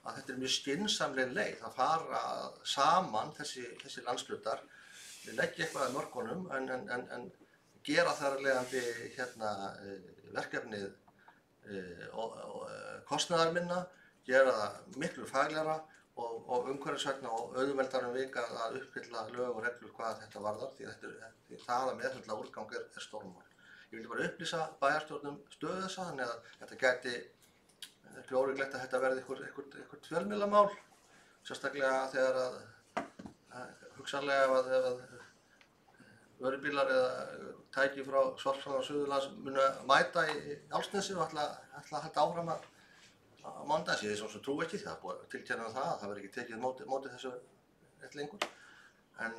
C: að þetta er mjög skynsamleg leið að fara saman þessi landshlutar leggja eitthvað að mörkunum en gera þar af leiðandi verkefnið kostnaðarminna, gera það miklu faglegra og umhverfisvænna og auðveldarum vika að uppfylla lög og reglur hvað þetta varðar því það að meðhöndla úrgang er stórmál. Ég vildi bara upplýsa bæjarstjórnum stöðu þessa, þannig að þetta gæti ekki óryggilegt að þetta verði eitthvað fjölmiðlamál, sérstaklega þegar að hugsanlega ef vörubílar eða tæki frá Sorpsamlag Suðurlands munu mæta í Álfsnesi og ætla að halda áfram á mánudaginn. Ég svo trúi ekki því það er búið að tilkynna það verður ekki tekið móti þessu eitt lengur. En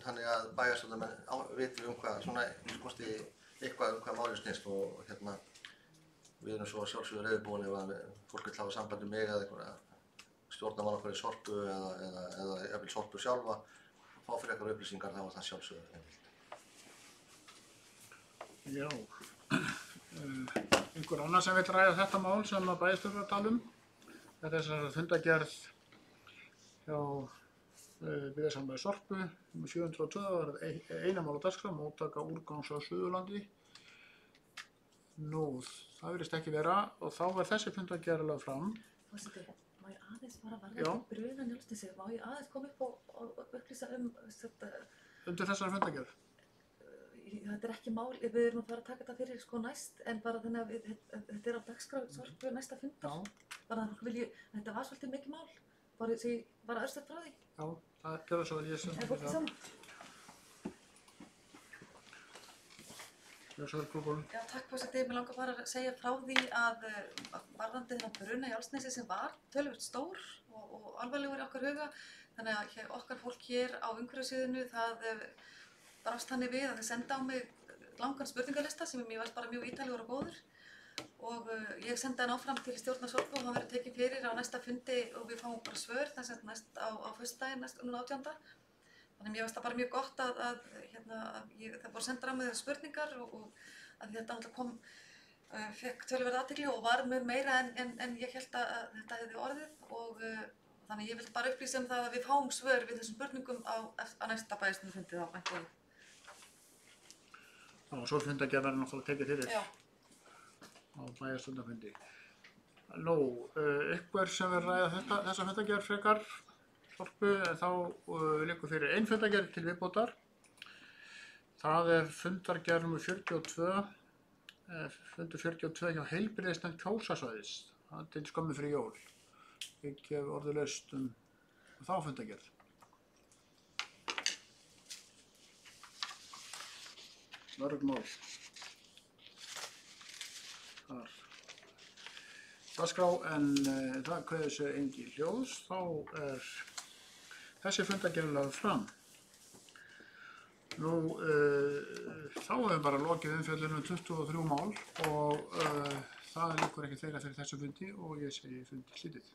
C: þannig að bæjarstjórnarmenn viti hvað svona eitthvað hvað málið snýst og við erum svo sjálfsögður reiðubúin ef að fólk vill hafa samband mig eða einhverja stjórnarmann okkar í Sorpu eða jafnvel Sorpu sjálfa fá fyrir eitthvað upplýsingar þá er það sjálfsögður.
A: Já, einhver annar sem vill ræða þetta mál sem að bæjarstjórinn var að tala um. Þetta er þessar fundargerð hjá byggðasamlagi Sorpu, 702, það var eina mál á dagskrá, móttaka úrgangs á Suðurlandi. Nú, það virðist ekki vera og þá er þessi fundargerð lögð fram.
F: Forseti, má ég aðeins bara varðandi bruna Njálsnesi, má ég aðeins koma upp og upplýsa
A: Undir þessari fundargerð?
F: Þetta er ekki mál, við erum að fara að taka þetta fyrir næst, en bara þannig að þetta er á dagskrá Sorpu næsta fundar.
A: Já.
F: bara að fólk vilji, þetta var svolítið mikið mál, bara sem ég var örstuð frá því.
A: Já, það gerur svo að ég sem
F: Er fólk saman?
A: Já, svo er klúkunum.
F: Já, takk forseti. Mér langar bara að segja frá því að varðandi þennan bruna í Álfsnesi sem var töluvert stór og alvarlegur í okkar huga, þannig að okkar fólk hér á umhverfissviðinu það brást þannig við að þau senda á mig langan spurningalista sem mér varst bara mjög ítarlegur og góður og ég sendi hann áfram til stjórnar Sorpu og hann verður tekinn fyrir á næsta fundi og við fáum bara svör þess að næst á föstudaginn, núna 18. Þannig mér varst það bara mjög gott að það voru sendar á mig þessar spurningar og að þetta náttúrulega fekk töluverð athygli og var mun meira en ég held að þetta hefði orðið og þannig ég vil bara upplýsa það að við fáum svör við þessum spurningum á næsta bæjarstjórnarfundi þá væntanlega.
A: Já, svo fundargerð verður náttúrulega tekið fyrir
F: Já.
A: á bæjarstjórnarfundi. Nú, ykkur sem vil ræða þessa fundargerð frekar Sorpu, þá liggur fyrir ein fundargerð til viðbótar. Það er fundargerð nr. 42, fundur 42 hjá heilbrigðisnefnd Kjósarsvæðis. Það er til skömmu fyrir jól. Ég gef orðið laust þá fundargerð. Mörg mál. Þar. Dagskrá en það kveður sér engin hljóðs, þá er þessi fundargerð lögð fram. Nú, þá hefur bara lokið umfjöllun 23 mál og það liggur ekki fleira fyrir þessu fundi og ég segi fundi slítið.